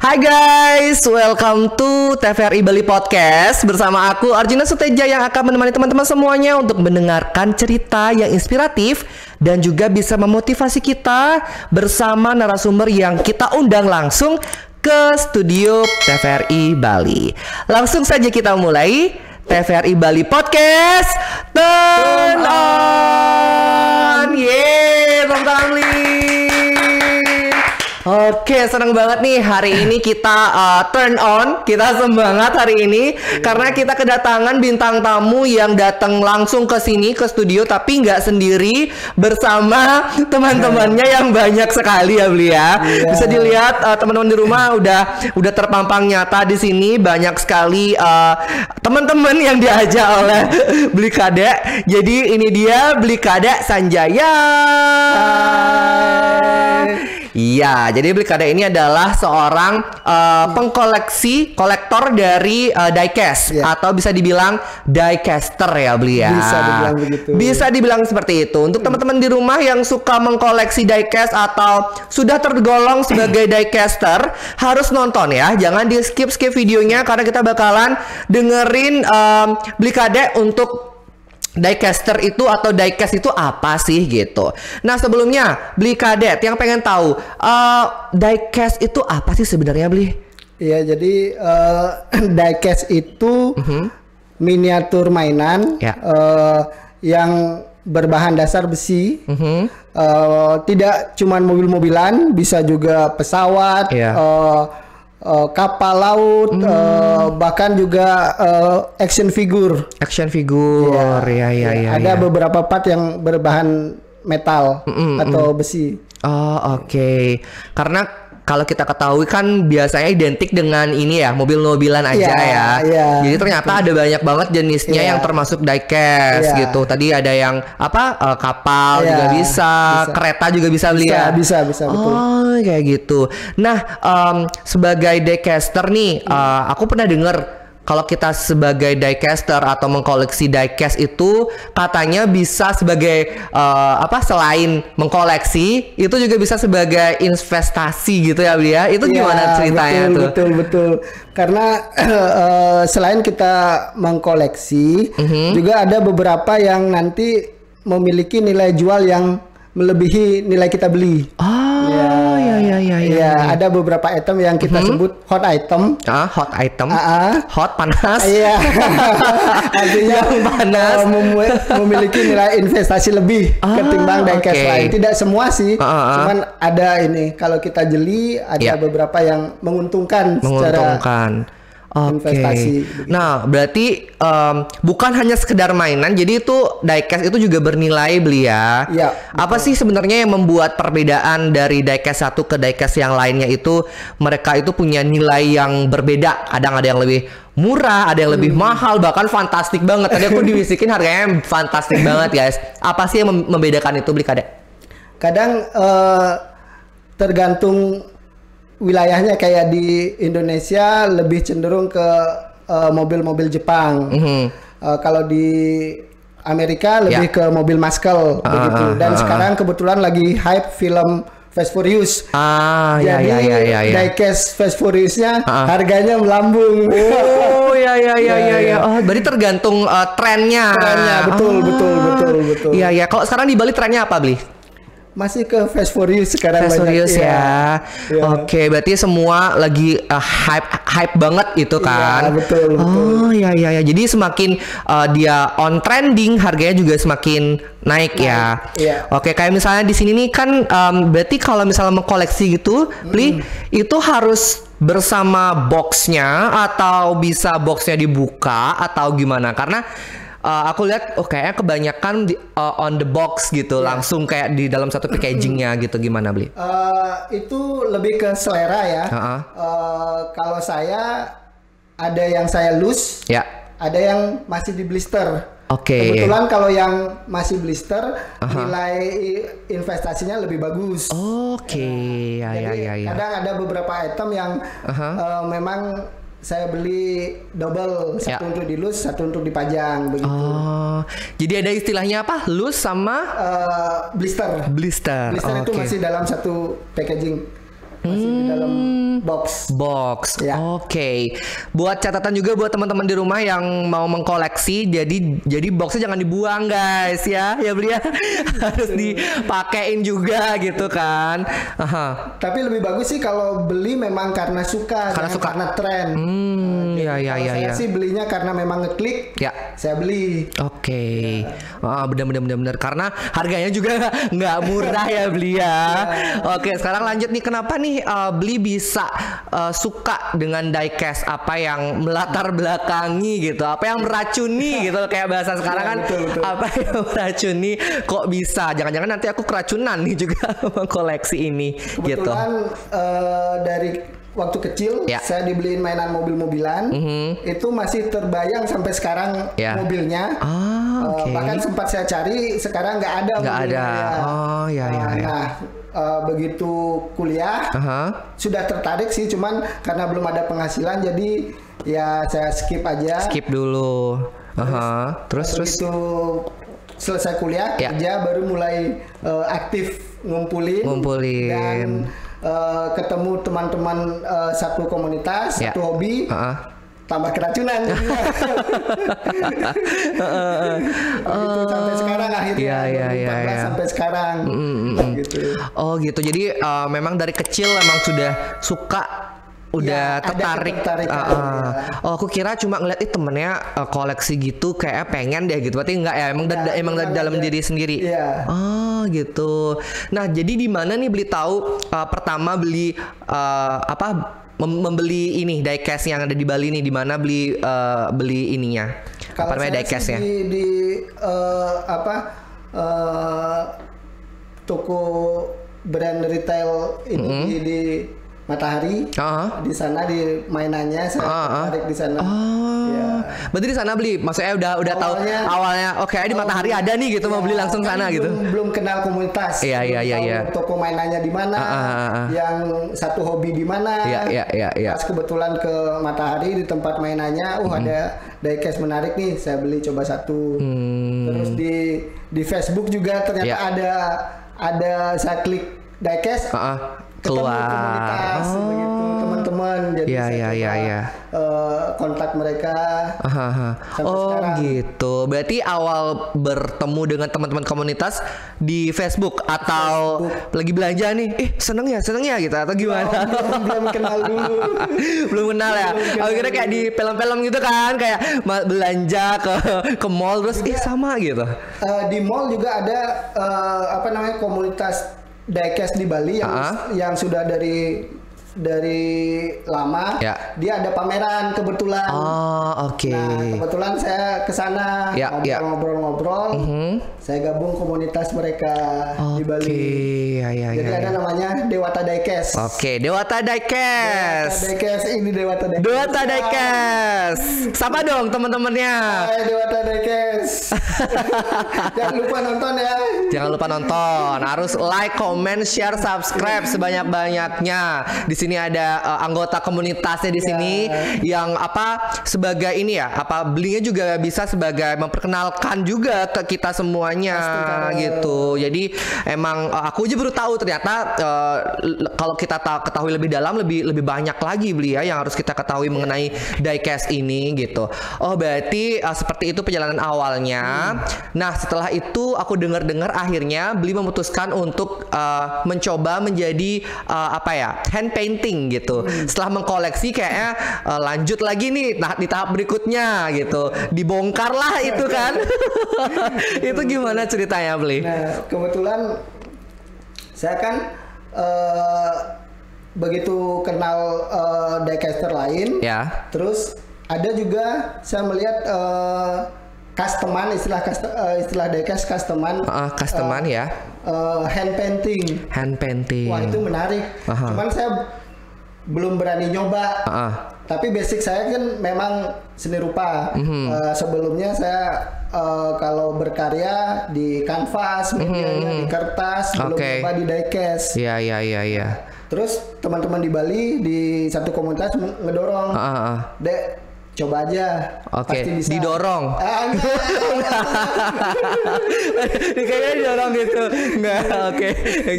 Hai guys, welcome to TVRI Bali Podcast. Bersama aku Arjuna Suteja yang akan menemani teman-teman semuanya untuk mendengarkan cerita yang inspiratif dan juga bisa memotivasi kita bersama narasumber yang kita undang langsung ke studio TVRI Bali. Langsung saja kita mulai TVRI Bali Podcast. Turn on. Yeay, tepuk tangan please. Oke, senang banget nih hari ini kita turn on, kita semangat hari ini karena kita kedatangan bintang tamu yang datang langsung ke sini ke studio tapi nggak sendiri, bersama teman-temannya yang banyak sekali ya Bli ya. Bisa dilihat teman-teman di rumah udah terpampang nyata di sini, banyak sekali teman-teman yang diajak oleh Bli Kadek. Jadi ini dia Bli Kadek Sanjaya. Iya, jadi Bli Kadek ini adalah seorang kolektor dari diecast atau bisa dibilang diecaster ya Bli ya. Bisa dibilang begitu. Bisa dibilang seperti itu. Untuk teman-teman di rumah yang suka mengkoleksi diecast atau sudah tergolong sebagai diecaster, harus nonton ya. Jangan di skip videonya karena kita bakalan dengerin Bli Kadek untuk diecaster itu atau diecast itu apa sih gitu. Nah sebelumnya Bli Kadek yang pengen tahu diecast itu apa sih sebenarnya Bli? Iya, jadi diecast itu miniatur mainan yang berbahan dasar besi. Tidak cuman mobil-mobilan, bisa juga pesawat, kapal laut, bahkan juga action figure. Ada beberapa part yang berbahan metal atau besi. Oh oke. Karena kalau kita ketahui kan biasanya identik dengan ini ya, mobil-mobilan aja ya. Jadi ternyata ada banyak banget jenisnya yang termasuk diecast gitu. Tadi ada yang kapal juga bisa, kereta juga bisa Bli ya. Bisa betul. Oh kayak gitu. Nah sebagai diecaster nih, aku pernah dengar kalau kita sebagai diecaster atau mengkoleksi diecast itu katanya bisa sebagai selain mengkoleksi itu juga bisa sebagai investasi gitu ya Bli ya. Itu gimana ceritanya tuh? Betul. Karena selain kita mengkoleksi, juga ada beberapa yang nanti memiliki nilai jual yang melebihi nilai kita beli. Ada beberapa item yang kita sebut hot item. Hot item. Hot panas. Artinya panas. Memiliki nilai investasi lebih ketimbang diecast lain. Tidak semua sih. Cuman ada ini. Kalau kita jeli ada beberapa yang menguntungkan. Secara investasi. Nah, berarti bukan hanya sekedar mainan, jadi itu diecast itu juga bernilai Bli ya. Apa sih sebenarnya yang membuat perbedaan dari diecast satu ke diecast yang lainnya itu mereka itu punya nilai yang berbeda? Kadang ada yang lebih murah, ada yang lebih mahal, bahkan fantastik banget. Tadi aku dibisikin harganya fantastik banget guys. Apa sih yang membedakan itu Bli Kadek? Kadang tergantung wilayahnya, kayak di Indonesia lebih cenderung ke mobil-mobil Jepang. Kalau di Amerika lebih ke mobil muscle begitu. Dan sekarang kebetulan lagi hype film Fast Furious. Jadi diecast Fast Furious-nya harganya melambung. Oh, berarti tergantung trennya. Betul. Iya. Kalau sekarang di Bali trennya apa Bli? Masih ke Fast Furious sekarang. Fast Furious ya. Oke, berarti semua lagi hype banget itu kan. Betul. Oh iya. Jadi semakin dia on trending, harganya juga semakin naik ya. Oke, kayak misalnya di sini nih kan berarti kalau misalnya mengkoleksi gitu, Bli, itu harus bersama boxnya atau bisa boxnya dibuka atau gimana? Karena aku lihat kayaknya kebanyakan on the box gitu, langsung kayak di dalam satu packagingnya gitu. Gimana Bli? Itu lebih ke selera ya. Kalau saya ada yang saya loose, ada yang masih di blister. Kebetulan kalau yang masih blister nilai investasinya lebih bagus. Kadang ada beberapa item yang memang saya beli double, satu untuk dilus, satu untuk dipajang begitu. Jadi ada istilahnya apa? Loose sama blister. Blister Blister itu masih dalam satu packaging. Masih di dalam Box. Ya. Oke. Buat catatan juga buat teman-teman di rumah yang mau mengkoleksi, jadi boxnya jangan dibuang guys ya. Ya beli ya. Harus dipakein juga gitu kan. Aha. Tapi lebih bagus sih kalau beli memang karena suka, karena tren. Saya sih belinya karena memang ngeklik. Ya. Saya beli. Oke. Benar. Karena harganya juga nggak murah ya beli ya. Oke, sekarang lanjut nih, kenapa nih beli bisa suka dengan diecast, apa yang melatar belakangi gitu, apa yang meracuni gitu kayak bahasa sekarang kan, betul. apa yang meracuni kok bisa, jangan-jangan nanti aku keracunan nih juga mengkoleksi ini. Kebetulan dari waktu kecil saya dibeliin mainan mobil-mobilan, itu masih terbayang sampai sekarang mobilnya. Bahkan sempat saya cari, sekarang nggak ada. Nah, begitu kuliah sudah tertarik sih, cuman karena belum ada penghasilan jadi ya saya skip aja. Skip dulu. Terus begitu selesai kuliah kerja baru mulai aktif ngumpulin. Dan ketemu teman-teman satu komunitas, satu hobi, tambah keracunan. Gitu, sampai sekarang akhirnya 2014 sampai sekarang. Gitu. Oh gitu. Jadi memang dari kecil memang sudah suka, udah tertarik. Oh, aku kira cuma ngeliat temennya koleksi gitu kayak pengen deh gitu. Berarti enggak ya? Emang dari dalam diri sendiri. Oh gitu. Nah, jadi di mana nih beli tahu pertama beli membeli ini diecast yang ada di Bali nih, di mana beli ininya? Kalau saya diecastnya? Di toko brand retail ini di Matahari. Di sana di mainannya saya tertarik di sana. Berarti di sana beli, maksudnya udah tahu awalnya. Oke, di Matahari ada nih gitu, mau beli langsung sana gitu. Belum kenal komunitas. Iya. Toko mainannya di mana, yang satu hobi di mana. Pas kebetulan ke Matahari di tempat mainannya, ada diecast menarik nih, saya beli coba satu. Terus di Facebook juga ternyata ada saya klik diecast. Keluar komunitas begitu, teman-teman, jadi kontak mereka sampai sekarang. Gitu. Berarti awal bertemu dengan teman-teman komunitas di Facebook atau lagi belanja nih, seneng ya gitu atau gimana? Belum kenal dulu. Belum kenal ya. Aku kira kayak di film-film gitu kan, kayak belanja ke mall terus sama gitu. Di mall juga ada komunitas diecast di Bali yang sudah dari lama. Dia ada pameran kebetulan. Nah, kebetulan saya ke sana ngobrol-ngobrol. Saya gabung komunitas mereka di Bali. Jadi ada namanya Dewata Diecast. Dewata Diecast. Dewata Diecast. Sama dong teman-temannya. Dewata Diecast. Jangan lupa nonton ya. Jangan lupa nonton. Harus like, comment, share, subscribe sebanyak-banyaknya. Di sini ada anggota komunitasnya di sini yang sebagai ini ya, belinya juga bisa sebagai memperkenalkan juga ke kita semuanya gitu. Jadi emang aku aja baru tahu ternyata kalau kita ketahui lebih dalam lebih banyak lagi beli ya yang harus kita ketahui mengenai diecast ini gitu. Oh, berarti seperti itu perjalanan awalnya. Nah, setelah itu aku dengar akhirnya beli memutuskan untuk mencoba menjadi hand painting gitu. Setelah mengkoleksi kayaknya lanjut lagi nih di tahap berikutnya gitu. Dibongkar lah itu kan. Itu gimana ceritanya beli? Nah, kebetulan saya kan begitu kenal diecaster lain. Terus ada juga saya melihat customan, istilah diecast customan. Customan hand painting. Wah, itu menarik. Cuman saya belum berani nyoba. Tapi basic saya kan memang seni rupa. Sebelumnya saya kalau berkarya di kanvas, medianya di kertas, belum nyoba di diecast. Iya. Terus teman-teman di Bali di satu komunitas ngedorong, Dek, coba aja. Oke, pasti bisa. didorong. Enggak. Kayaknya didorong gitu. Enggak, oke.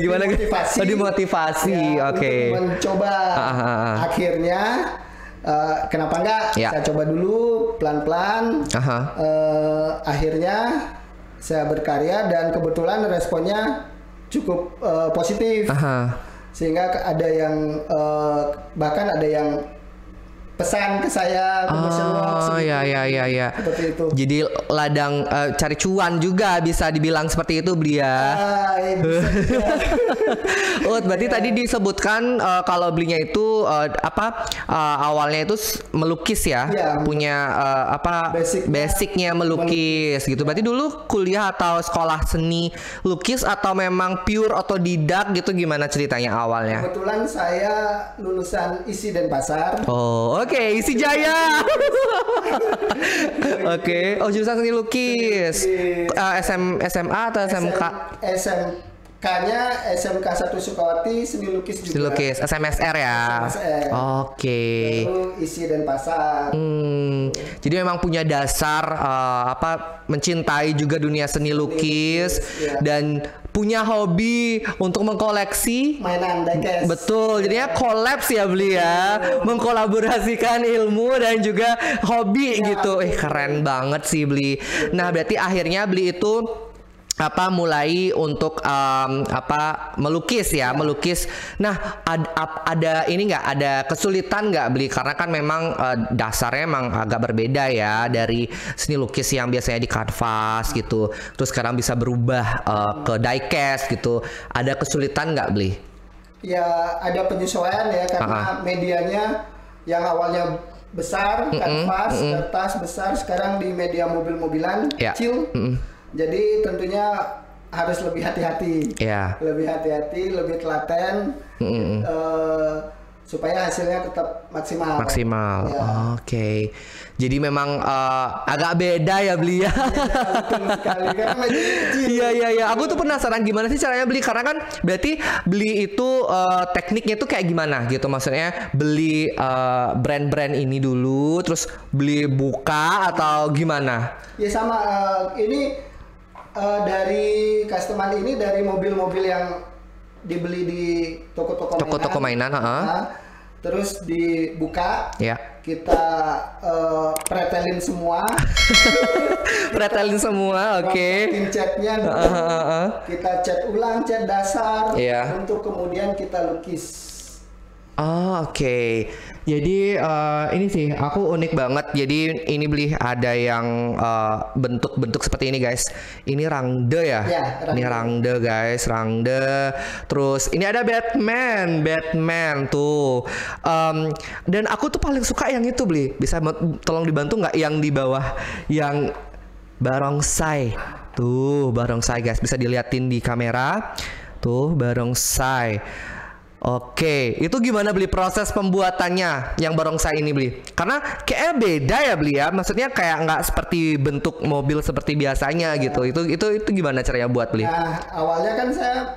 Gimana? Dimotivasi. Oh, dimotivasi. Ya, Oke. untuk mencoba. Akhirnya kenapa enggak? Ya. Saya coba dulu pelan-pelan. Akhirnya saya berkarya dan kebetulan responnya cukup positif. Sehingga ada yang bahkan ada yang pesan ke saya promotion works ya. seperti itu. Jadi ladang cari cuan juga bisa dibilang seperti itu beli ya. Oh, berarti tadi disebutkan kalau belinya itu awalnya itu melukis ya, punya basicnya melukis gitu. Berarti dulu kuliah atau sekolah seni lukis atau memang pure otodidak gitu, gimana ceritanya awalnya? Kebetulan saya lulusan ISI Denpasar. Oke, ISI Jaya. Oke. Oh, jurusan seni lukis. SMA atau SMK? SMK-nya SMK 1 Sukawati Seni Lukis juga. Seni Lukis, SMSR ya. SMSR. Oke. Lalu ISI Denpasar. Jadi memang punya dasar mencintai juga dunia seni lukis dan punya hobi untuk mengkoleksi mainan diecast. Betul, jadinya kolaps ya beli ya, mengkolaborasikan ilmu dan juga hobi gitu. Keren banget sih beli. Nah, berarti akhirnya beli itu mulai untuk melukis ya, melukis. Nah, ada ini nggak, ada kesulitan nggak beli, karena kan memang dasarnya emang agak berbeda ya dari seni lukis yang biasanya di kanvas gitu, terus sekarang bisa berubah ke diecast gitu. Ada kesulitan nggak beli? Ya, ada penyesuaian ya, karena medianya yang awalnya besar, kanvas, kertas besar, sekarang di media mobil-mobilan kecil. Jadi tentunya harus lebih hati-hati, lebih hati-hati, lebih telaten, supaya hasilnya tetap maksimal. Ya. Oke. Jadi memang agak beda ya beli ya. Iya. Aku tuh penasaran gimana sih caranya beli, karena kan berarti beli itu tekniknya tuh kayak gimana gitu, maksudnya beli brand-brand ini dulu, terus beli buka atau gimana? Ya sama, ini dari customer ini dari mobil-mobil yang dibeli di toko-toko mainan. Terus dibuka, kita pretelin semua. Pretelin semua, oke. Catnya dulu, kita cat ulang, cat dasar, untuk kemudian kita lukis. Oke. Jadi ini sih aku unik banget. Jadi ini beli ada yang bentuk-bentuk seperti ini guys. Ini rangde ya. Ini rangde guys, rangde. Terus ini ada Batman tuh. Dan aku tuh paling suka yang itu beli. Bisa tolong dibantu nggak yang di bawah, yang barongsai. Tuh barongsai guys, bisa diliatin di kamera. Tuh barongsai. Oke, itu gimana beli proses pembuatannya yang barongsai ini beli? Karena kayaknya beda ya beli ya, maksudnya kayak nggak seperti bentuk mobil seperti biasanya gitu. Itu gimana caranya buat beli? Nah, awalnya kan saya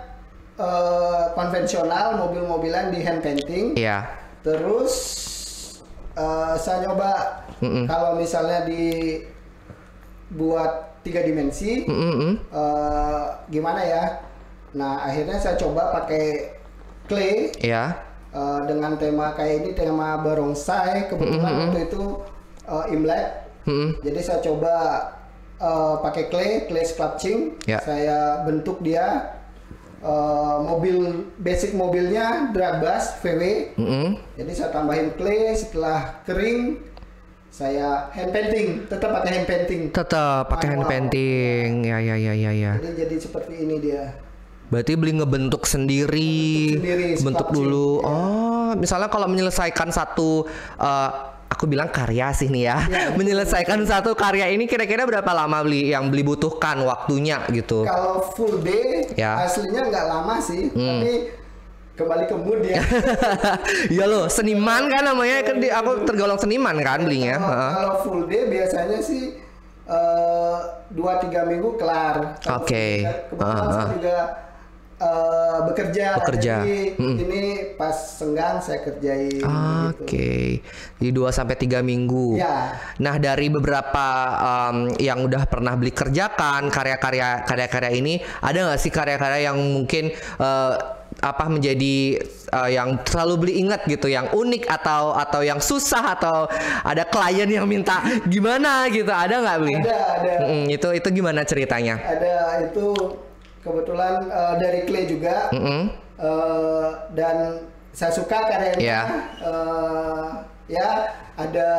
konvensional, mobil-mobilan di hand painting. Terus saya nyoba kalau misalnya dibuat 3 dimensi, gimana ya? Nah, akhirnya saya coba pakai clay dengan tema kayak ini, tema barongsai. Kebetulan waktu itu Imlek, jadi saya coba pakai clay sculpting. Saya bentuk dia basic mobilnya drag bus VW. Jadi saya tambahin clay, setelah kering saya hand painting, tetap pakai hand painting. Ya. Jadi seperti ini dia. Berarti beli ngebentuk sendiri bentuk dulu. Misalnya kalau menyelesaikan satu aku bilang karya sih nih ya. Menyelesaikan satu karya ini kira-kira berapa lama beli butuhkan waktunya gitu? Kalau full day aslinya nggak lama sih, tapi kembali ke mood ya. Ya loh, seniman kan namanya, kan aku tergolong seniman kan belinya. Kalau full day biasanya sih 2-3 minggu kelar. Oke. Kebetulan saya juga bekerja. Bekerja. Jadi ini pas senggang saya kerjain. Oke. Jadi 2-3 minggu. Ya. Nah, dari beberapa yang udah pernah Beli kerjakan karya-karya ini, ada nggak sih karya-karya yang mungkin menjadi yang selalu Beli ingat gitu, yang unik atau yang susah, atau ada klien yang minta gimana gitu, ada nggak Beli? Ada. Itu gimana ceritanya? Ada, itu kebetulan dari clay juga. Dan saya suka karyanya. Ya, ada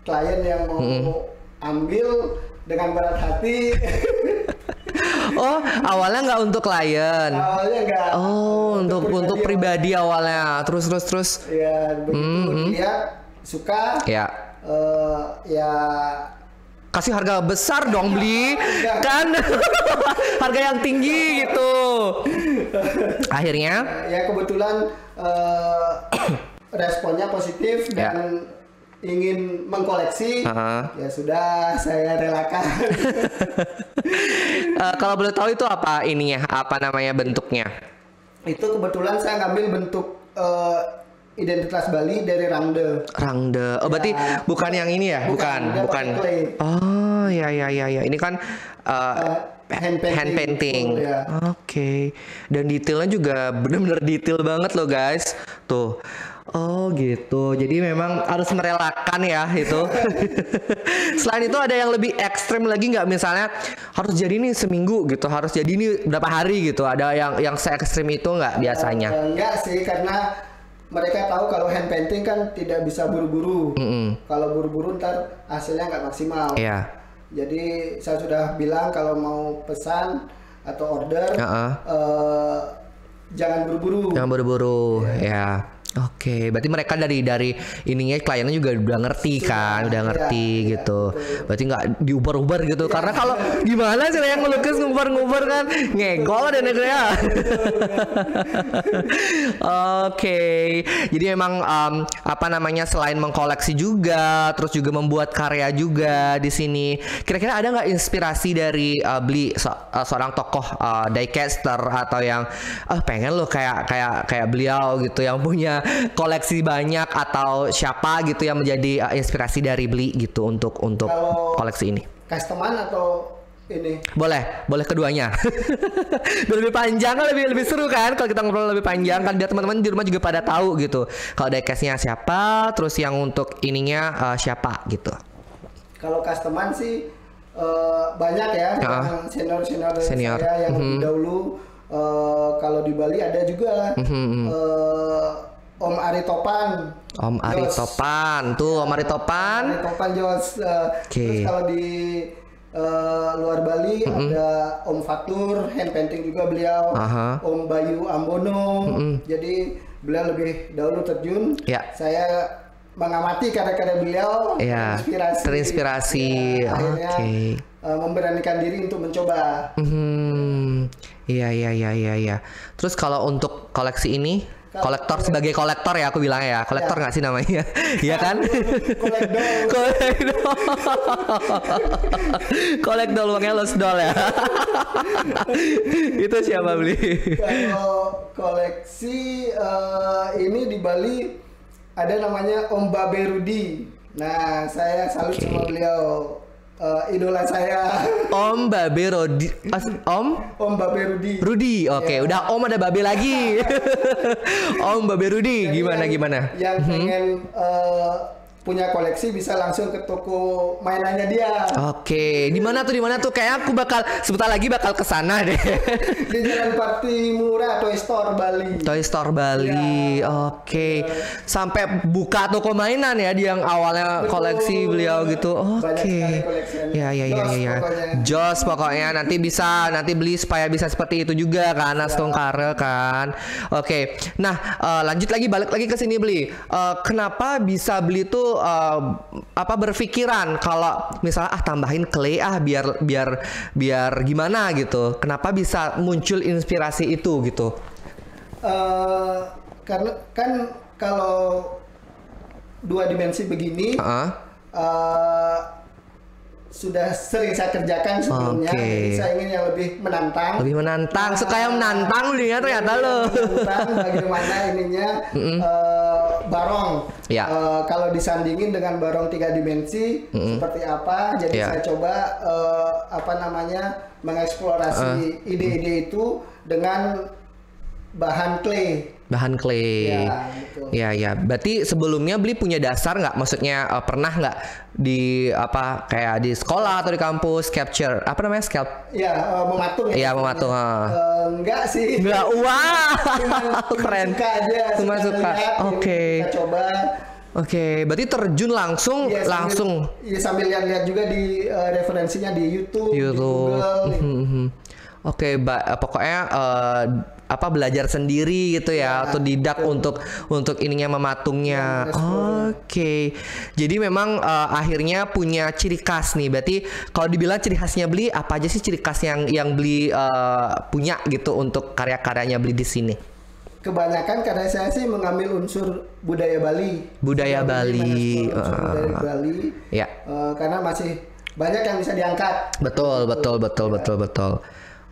klien yang mau ambil dengan berat hati. Oh, awalnya nggak untuk klien. Awalnya nggak. Oh, untuk pribadi awalnya. Terus. Ya, begitu lihat suka. Ya. Ya. Kasih harga besar dong Beli, kan? Harga yang tinggi gitu. Akhirnya? Ya kebetulan responnya positif dan ingin mengkoleksi. Ya sudah, saya relakan. Kalau boleh tahu itu apa ininya? Apa namanya bentuknya? Itu kebetulan saya ngambil bentuk identitas Bali dari Rangde. Oh, berarti bukan yang ini ya? Bukan. Oh, ya. Ini kan hand painting. Ya. Oke. Dan detailnya juga benar-benar detail banget loh, guys. Tuh. Oh, gitu. Jadi memang harus merelakan ya itu. Selain itu ada yang lebih ekstrim lagi nggak? Misalnya harus jadi ini seminggu gitu, harus jadi ini berapa hari gitu. Ada yang se-ekstrim itu nggak biasanya? Enggak sih, karena mereka tahu kalau hand painting kan tidak bisa buru-buru. Kalau buru-buru ntar hasilnya nggak maksimal. Iya. Jadi saya sudah bilang kalau mau pesan atau order, jangan buru-buru. Jangan buru-buru, ya. Oke, berarti mereka dari ininya kliennya juga udah ngerti kan, udah ngerti gitu. Berarti nggak diubar-ubar gitu. Karena kalau gimana sih yang ngelukis ngubar-ngubar kan, ngegol dan ya. Oke, jadi memang selain mengkoleksi juga, terus juga membuat karya juga di sini. Kira-kira ada nggak inspirasi dari Beli seorang tokoh diecaster atau yang pengen lo kayak beliau gitu, yang punya koleksi banyak, atau siapa gitu yang menjadi inspirasi dari Beli gitu untuk kalau koleksi ini? Customan atau ini? Boleh keduanya. Biar lebih panjang kan, lebih seru kan kalau kita ngobrol lebih panjang kan, biar teman-teman di rumah juga pada tahu gitu. Kalau diecastnya siapa, terus yang untuk ininya siapa gitu. Kalau customan sih banyak ya, yang senior dari saya yang lebih dahulu. Kalau di Bali ada juga Om Ari Topan. Om Ari Topan, tuh Om Ari Topan. Ari Topan Jos. Terus kalau di luar Bali ada Om Fatur, hand painting juga beliau. Om Bayu Ambono. Jadi beliau lebih dahulu terjun. Saya mengamati karya-karya beliau, terinspirasi. Akhirnya memberanikan diri untuk mencoba. Iya. Terus kalau untuk koleksi ini, kolektor sebagai kolektor ya aku bilang ya, kolektor nggak sih namanya? Iya kan? Kolektor uangnya los dol ya. Itu siapa Beli? Kalau koleksi ini di Bali ada namanya Om Babe Rudi. Nah, saya salut sama beliau. Idola saya. Om Babe Rudi. Om Babe Rudi. Oke, udah Om ada Babe lagi. Om Babe Rudi. Gimana? Yang pengen punya koleksi bisa langsung ke toko mainannya dia. Oke, di mana tuh? Kayak aku sebentar lagi bakal kesana deh. Di Jalan Patimura, Toy Store Bali. Oke. Sampai buka toko mainan ya, di yang awalnya koleksi beliau gitu. Oke. Ya. Jos pokoknya nanti beli supaya bisa seperti itu juga kan, Astungkare kan. Oke. Nah, balik lagi ke sini Beli. Kenapa bisa Beli tuh berpikiran kalau misalnya tambahin clay biar gimana gitu. Kenapa bisa muncul inspirasi itu gitu? Karena kan kalau 2 dimensi begini sudah sering saya kerjakan sebelumnya. Jadi saya ingin yang lebih menantang. Lebih menantang, suka yang menantang dia ternyata lo. Menantang bagaimana ininya barong. Ya. Kalau disandingin dengan barong 3 dimensi seperti apa? Jadi saya coba mengeksplorasi ide-ide itu dengan bahan clay. Bahan clay. Ya, betul. Ya. Berarti sebelumnya Bli punya dasar nggak? Maksudnya pernah nggak di kayak di sekolah atau di kampus capture apa namanya Ya, mematung. Iya, mematung. Enggak sih. Enggak. Wah. Keren. Suka aja. Cuma suka. Oke. Kita coba. Oke, berarti terjun langsung. Sambil lihat-lihat juga di referensinya di YouTube. Di Google. Oke, pokoknya belajar sendiri gitu ya, atau didak untuk ininya mematungnya. Oke. Jadi memang akhirnya punya ciri khas nih. Berarti kalau dibilang ciri khasnya Bli, apa aja sih ciri khas yang Bli punya gitu untuk karya-karyanya Bli di sini? Kebanyakan karya saya sih mengambil unsur budaya Bali. Budaya Bali. Budaya Bali. Ya. Karena masih banyak yang bisa diangkat. Betul.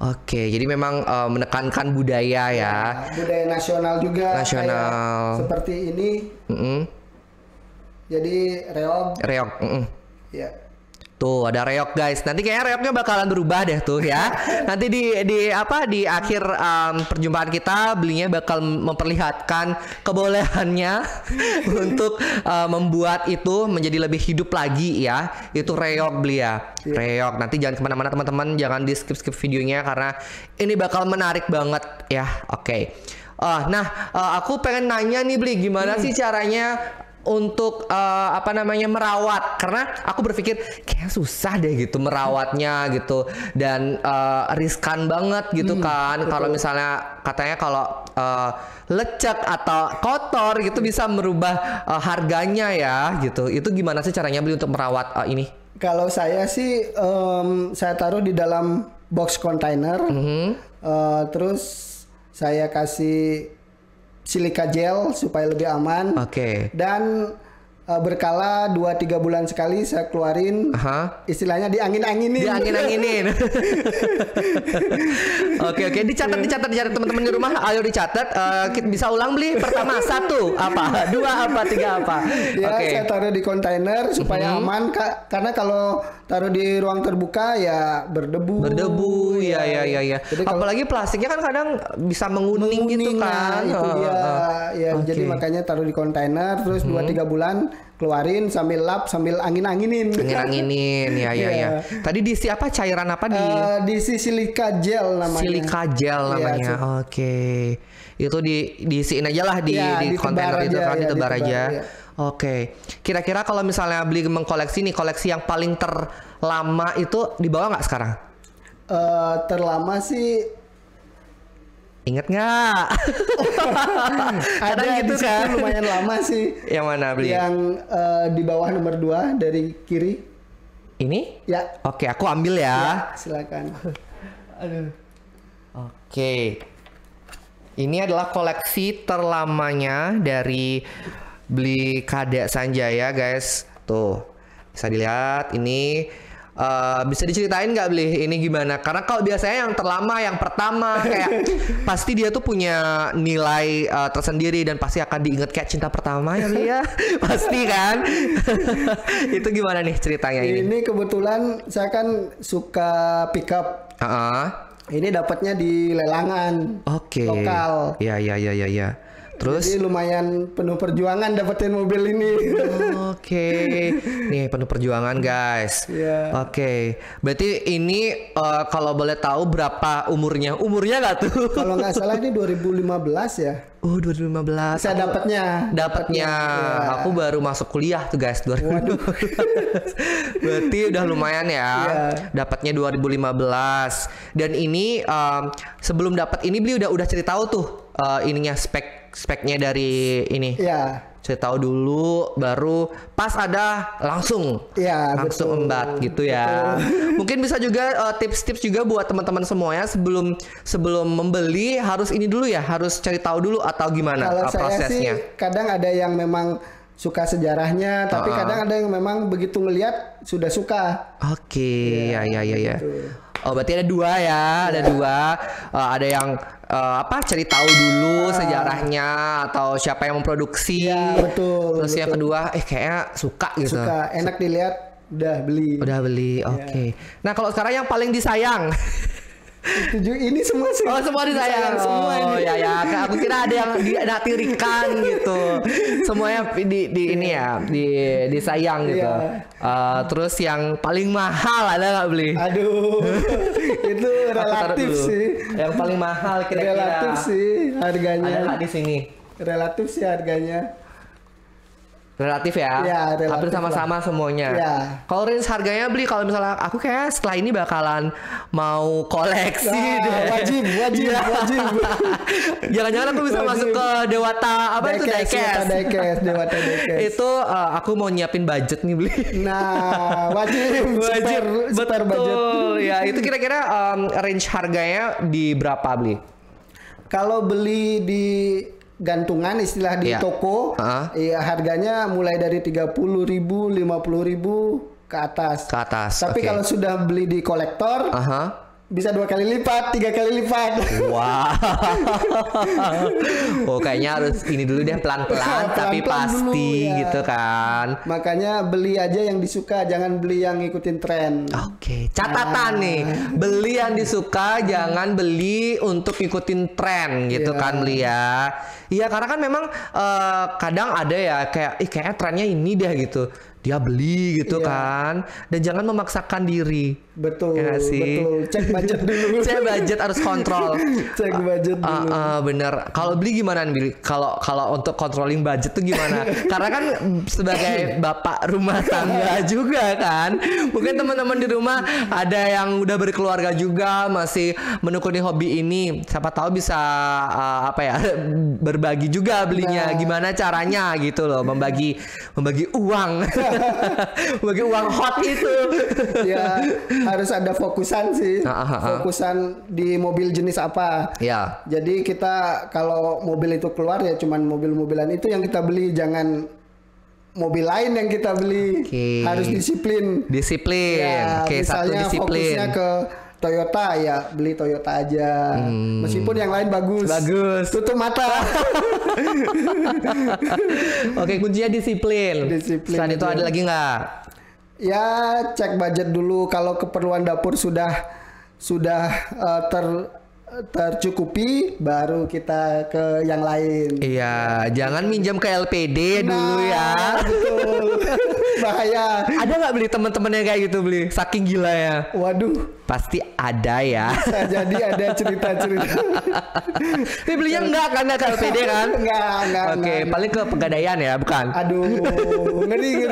Oke, jadi memang menekankan budaya ya. Budaya nasional juga. Nasional. Seperti ini. Jadi reog. Ya. Tuh ada reog guys. Nanti kayaknya reognya bakalan berubah deh tuh ya. Nanti di akhir perjumpaan kita Blinya bakal memperlihatkan kebolehannya untuk membuat itu menjadi lebih hidup lagi ya. Itu reog Bli ya. Reog. Nanti jangan kemana-mana teman-teman. Jangan di skip videonya karena ini bakal menarik banget ya. Oke. Aku pengen nanya nih Bli, gimana sih caranya untuk merawat, karena aku berpikir kayak susah deh gitu merawatnya gitu, dan riskan banget gitu kan. Kalau misalnya katanya kalau lecek atau kotor gitu bisa merubah harganya ya gitu. Itu gimana sih caranya Bli untuk merawat ini? Kalau saya sih saya taruh di dalam box container, terus saya kasih silika gel supaya lebih aman. Dan berkala 2-3 bulan sekali saya keluarin. Istilahnya diangin-anginin. Oke. Dicatat teman-teman di rumah. Ayo dicatat. Kita bisa ulang Bli. Pertama 1 apa? 2 apa? 3 apa? Saya taruh di kontainer supaya aman. Karena kalau taruh di ruang terbuka ya berdebu. Ya. Jadi apalagi plastiknya kan kadang bisa menguning gitu kan. Itu dia. Jadi makanya taruh di kontainer terus 2-3 bulan keluarin sambil lap sambil angin-anginin. Ya. Tadi diisi apa? Cairan apa diisi silika gel namanya. Oke. Itu diisiin aja lah di kontainer itu kan, ditebar aja. Oke. Kira-kira kalau misalnya Bli mengkoleksi nih, koleksi yang paling terlama itu dibawa nggak sekarang? Terlama sih ingat nggak? Ada gitu kan, lumayan lama sih. Yang mana Bli? Yang di bawah nomor 2 dari kiri. Ini? Ya. Oke, aku ambil ya. Silakan. Aduh. Oke. Ini adalah koleksi terlamanya dari Bli Kada Sanjaya guys. Tuh bisa dilihat ini. Bisa diceritain nggak Bli ini gimana? Karena kalau biasanya yang terlama, yang pertama kayak pasti dia tuh punya nilai tersendiri dan pasti akan diingat kayak cinta pertama ya Bli ya. Pasti kan? Itu gimana nih ceritanya ini? Ini kebetulan saya kan suka pickup. Ini dapatnya di lelangan lokal. Iya. Terus? Jadi lumayan penuh perjuangan dapetin mobil ini. Nih penuh perjuangan guys. Oke. Berarti ini kalau boleh tahu berapa umurnya? Umurnya nggak tuh? Kalau nggak salah ini 2015 ya. Oh 2015. Saya dapatnya. Aku baru masuk kuliah tuh guys 2015. Berarti udah lumayan ya. Dapatnya 2015. Dan ini sebelum dapat ini Bli udah cari tahu tuh ininya speknya dari ini. Saya tahu dulu, baru pas ada langsung embat gitu ya. Mungkin bisa juga tips-tips juga buat teman-teman semuanya sebelum membeli harus ini dulu ya, harus cari tahu dulu atau gimana prosesnya. Saya sih kadang ada yang memang suka sejarahnya, tapi kadang ada yang memang begitu ngelihat sudah suka. Oke, ya. Gitu. Oh, berarti ada dua ya, ada dua. Ada yang cari tahu dulu sejarahnya atau siapa yang memproduksi. Ya, betul. Terus yang kedua, kayaknya suka gitu. Suka, enak dilihat, udah beli. Oke. Nah, kalau sekarang yang paling disayang. Ini semua sih. Oh, semua disayang. Semua ini. Ya. Aku kira ada yang dinatirikan gitu. Semuanya disayang gitu. Terus yang paling mahal ada nggak beli? Aduh, itu relatif sih. Yang paling mahal kira-kira. Relatif sih harganya. Ada nggak di sini? Relatif sih harganya. Relatif ya? Ya, relatif. Hampir sama-sama semuanya. Ya. Kalau range harganya beli, kalau misalnya aku kayak setelah ini bakalan mau koleksi deh. Wajib. Jangan-jangan aku bisa masuk ke Dewata Diecast. Dewata Diecast. Itu aku mau nyiapin budget nih beli. Nah, wajib. Spare budget. Ya, itu kira-kira range harganya di berapa beli? Kalau beli di gantungan istilah di toko, ya harganya mulai dari 30.000, 50.000 ke atas. Tapi kalau sudah beli di kolektor, bisa 2 kali lipat, 3 kali lipat. Wow. Oh, kayaknya harus ini dulu deh, pelan-pelan tapi pasti dulu, gitu kan. Makanya beli aja yang disuka, jangan beli yang ngikutin tren. Oke, catatan nih, beli yang disuka, jangan beli untuk ngikutin tren gitu kan beli ya. Iya, karena kan memang kadang ada ya kayaknya trennya ini deh gitu. Dia beli gitu kan, dan jangan memaksakan diri. Betul, ya sih? Betul. Cek budget dulu. Cek budget, harus kontrol. Cek budget dulu. Bener. Kalau beli gimana nih? Kalau untuk controlling budget tuh gimana? Karena kan sebagai bapak rumah tangga juga kan, mungkin teman-teman di rumah ada yang udah berkeluarga juga, masih menekuni hobi ini. Siapa tahu bisa berbagi juga belinya. Gimana caranya gitu loh, membagi uang. Bagi uang hot itu. Ya, harus ada fokusan sih. Fokusan di mobil jenis apa. Ya. Jadi kita kalau mobil itu keluar ya cuman mobil-mobilan itu yang kita beli, jangan mobil lain yang kita beli. Harus disiplin. Ya, misalnya satu disiplin. Fokusnya ke Toyota, ya beli Toyota aja. Meskipun yang lain bagus. Tutup mata. Oke, kuncinya disiplin. Selain itu ada lagi nggak? Ya, cek budget dulu. Kalau keperluan dapur sudah tercukupi, baru kita ke yang lain. Iya, jangan minjam ke LPD dulu ya. Betul. Bahaya. Ada nggak beli teman-teman yang kayak gitu beli? Saking gila ya. Waduh. Pasti ada ya. Bisa jadi ada cerita-cerita. Tapi belinya enggak kan ke LPD kan? Enggak. Oke, paling ke Pegadaian ya, bukan? Aduh, ngeri.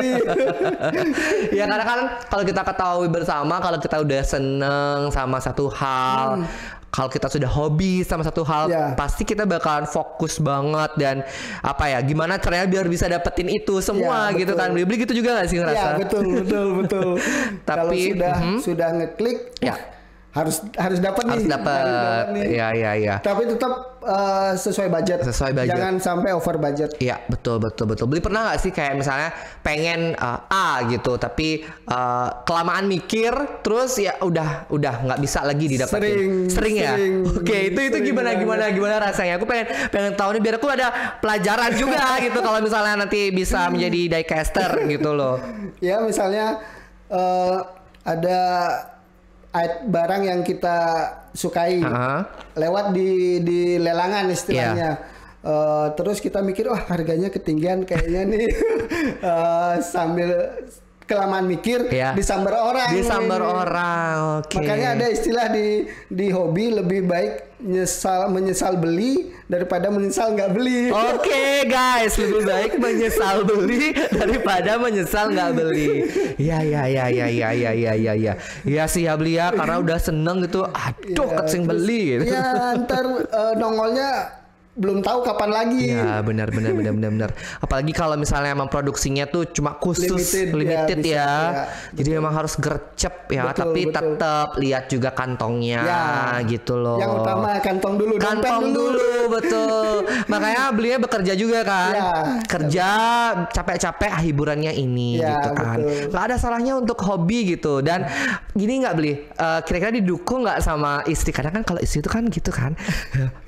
Ya karena kan kalau kita ketahui bersama, kalau kita udah seneng sama satu hal, kalau kita sudah hobi sama satu hal, pasti kita bakalan fokus banget dan gimana caranya biar bisa dapetin itu semua gitu kan. Beli gitu juga gak sih ngerasa? Ya, betul. Tapi kalau sudah ngeklik, harus dapat nih. Harus dapat. Iya. Tapi tetap sesuai budget. Jangan sampai over budget. Iya, betul. Beli pernah nggak sih kayak misalnya pengen A gitu, tapi kelamaan mikir, terus ya udah nggak bisa lagi didapetin. Sering ya. Oke, itu gimana rasanya? Aku pengen tahu nih biar aku ada pelajaran juga gitu kalau misalnya nanti bisa menjadi diecaster gitu loh. Ya misalnya ada barang yang kita sukai lewat di lelangan istilahnya. Terus kita mikir, harganya ketinggian kayaknya nih. Sambil kelamaan mikir, disambar orang. Oke. Makanya ada istilah di hobi, lebih baik menyesal beli daripada menyesal nggak beli. Oke, guys, lebih baik menyesal beli daripada menyesal nggak beli. Ya. Iya sih ya beli ya, karena udah seneng gitu. Aduh, kecing beli. Ya, ntar nongolnya belum tahu kapan lagi. Iya, benar. Apalagi kalau misalnya emang produksinya tuh cuma khusus limited ya. Jadi memang harus gercep ya, tapi tetap lihat juga kantongnya gitu loh. Yang utama kantong dulu, kantong dulu, betul. Makanya belinya bekerja juga kan. Kerja capek-capek hiburannya ini gitu kan. Nggak ada salahnya untuk hobi gitu. Dan gini nggak beli, kira-kira didukung nggak sama istri? Kadang kan kalau istri itu kan gitu kan,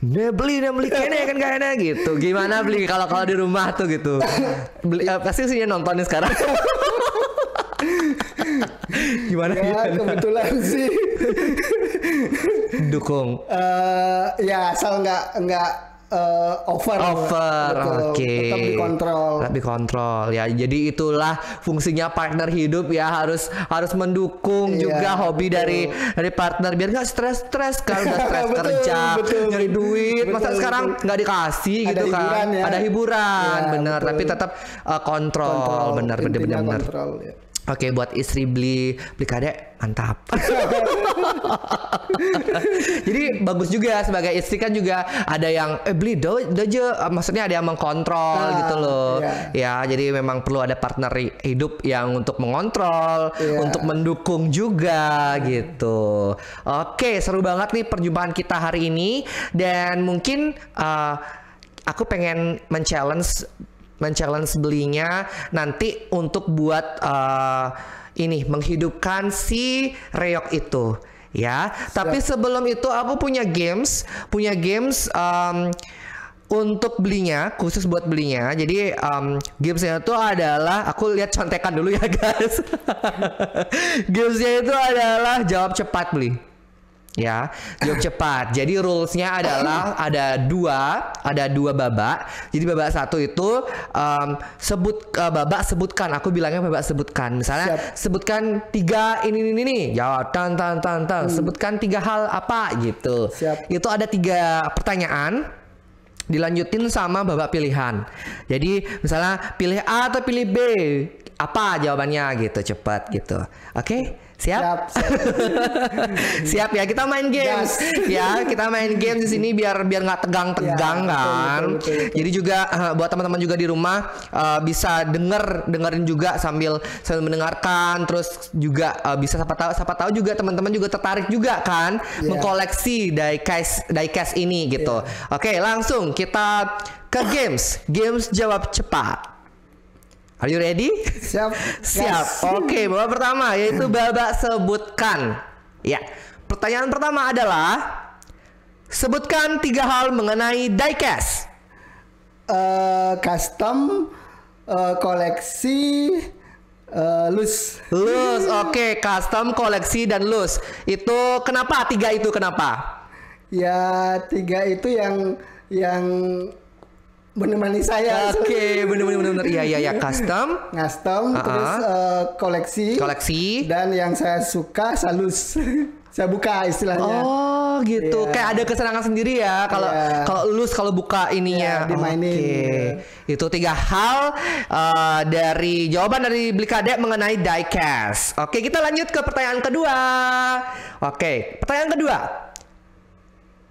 beli kayaknya kan kayaknya gitu. Gimana beli kalau di rumah tuh gitu? Pasti sih nontonin sekarang. Gimana? Kebetulan sih dukung. Ya asal nggak over, oke. Tetap dikontrol ya. Jadi itulah fungsinya partner hidup ya, harus mendukung juga hobi dari partner biar nggak stres kan, udah stres kerja nyari duit, masa sekarang nggak dikasih gitu kan. Ada hiburan, bener. Tapi tetap kontrol, benar. Oke, buat istri beli kadek mantap. Jadi bagus juga sebagai istri kan juga ada yang beli dojo, maksudnya ada yang mengkontrol gitu loh. Ya, jadi memang perlu ada partner hidup yang untuk mengontrol, untuk mendukung juga gitu. Oke, seru banget nih perjumpaan kita hari ini, dan mungkin aku pengen men-challenge belinya nanti untuk buat menghidupkan si reok itu ya. Tapi sebelum itu aku punya games untuk belinya, khusus buat belinya. Jadi gamesnya itu adalah, aku lihat contekan dulu ya guys. Gamesnya itu adalah jawab cepat beli. Ya, jawab cepat. Jadi rulesnya adalah ada dua babak. Jadi babak satu itu sebutkan. Aku bilangnya babak sebutkan. Misalnya sebutkan 3 ini. Jawab tan. Sebutkan 3 hal apa gitu. Itu ada 3 pertanyaan. Dilanjutin sama babak pilihan. Jadi misalnya pilih A atau pilih B, apa jawabannya gitu, cepat gitu. Oke? Siap. Siap ya, kita main games. Ya, kita main games di sini biar nggak tegang-tegang kan. Betul. Jadi juga buat teman-teman juga di rumah bisa dengerin juga sambil mendengarkan, terus juga bisa siapa tahu juga teman-teman juga tertarik juga kan mengkoleksi diecast ini gitu. Oke, langsung kita ke games jawab cepat. Are you ready? Siap. Oke, babak pertama yaitu babak sebutkan. Ya, pertanyaan pertama adalah sebutkan 3 hal mengenai diecast. Custom, koleksi, loose. Oke, custom, koleksi, dan loose. Itu kenapa 3 itu kenapa? Ya 3 itu yang menemani saya. Oke, bener. Iya, custom, terus koleksi, dan yang saya suka salus. Saya buka istilahnya. Oh, gitu. Kayak ada kesenangan sendiri ya kalau buka ininya. Dimainin. Itu 3 hal dari jawaban dari Beli Kadek mengenai diecast. Oke, kita lanjut ke pertanyaan kedua. Oke, pertanyaan kedua.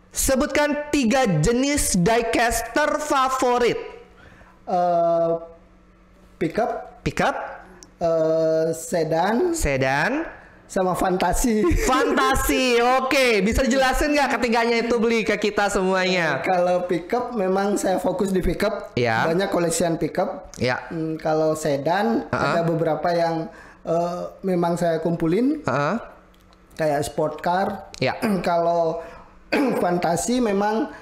Sebutkan 3 jenis diecast terfavorit. Pickup, sedan, sama fantasi. Oke, bisa dijelasin nggak ketiganya itu beli ke kita semuanya? Kalau pickup memang saya fokus di pickup. Banyak koleksian pickup. Kalau sedan ada beberapa yang memang saya kumpulin. Kayak sport car. Kalau fantasi memang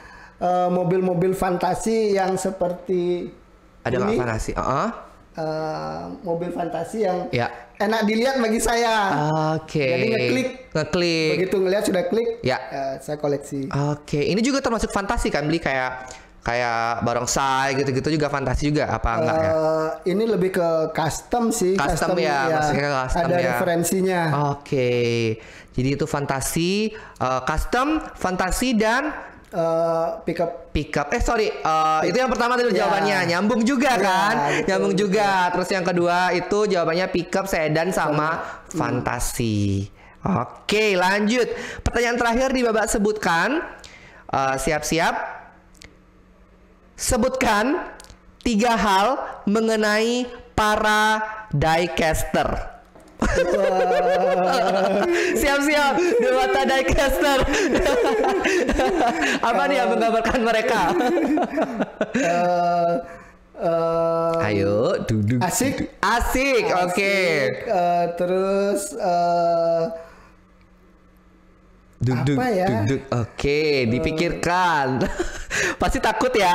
mobil-mobil fantasi yang seperti ada nggak fantasi? Mobil fantasi yang enak dilihat bagi saya. Jadi ngeklik. Begitu ngelihat sudah klik. Saya koleksi. Ini juga termasuk fantasi kan beli kayak barongsai gitu-gitu juga fantasi juga apa enggak ya? Ini lebih ke custom sih. Custom maksudnya custom ada referensinya. Jadi itu fantasi, custom, fantasi, dan pickup. Itu yang pertama tadi jawabannya nyambung juga kan? Nyambung juga. Terus yang kedua itu jawabannya pickup, sedan, sama fantasi. Oke, lanjut. Pertanyaan terakhir di babak sebutkan. Siap-siap. sebutkan 3 hal mengenai para diecaster. Siap-siap Dewata Diecaster. Apa nih yang menggambarkan mereka? Ayo, duduk. Asik, oke. Terus duduk, apa ya? duduk. Oke, dipikirkan. Pasti takut ya.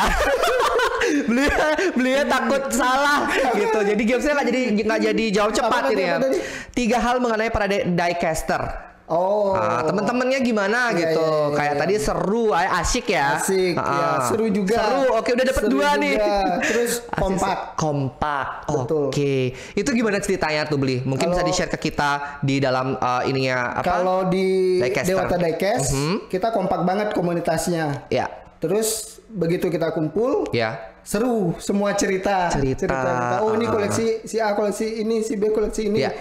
beliau takut salah gitu. Jadi gamesnya nggak jadi jawab cepat ini ya. 3 hal mengenai para diecaster. Temen-temennya gimana gitu? Kayak tadi seru, asik ya. Asik, ya, seru juga. Seru. Oke, udah dapat 2 nih. Terus kompak. Oke. Itu gimana ceritanya tuh, Bli? Mungkin bisa di-share ke kita di dalam ininya apa? Kalau di Diecaster. Dewata Diecast, kita kompak banget komunitasnya. Ya. Terus begitu kita kumpul, ya. Seru, semua cerita. Oh, ini koleksi si A, koleksi ini, si B, koleksi ini. Ya.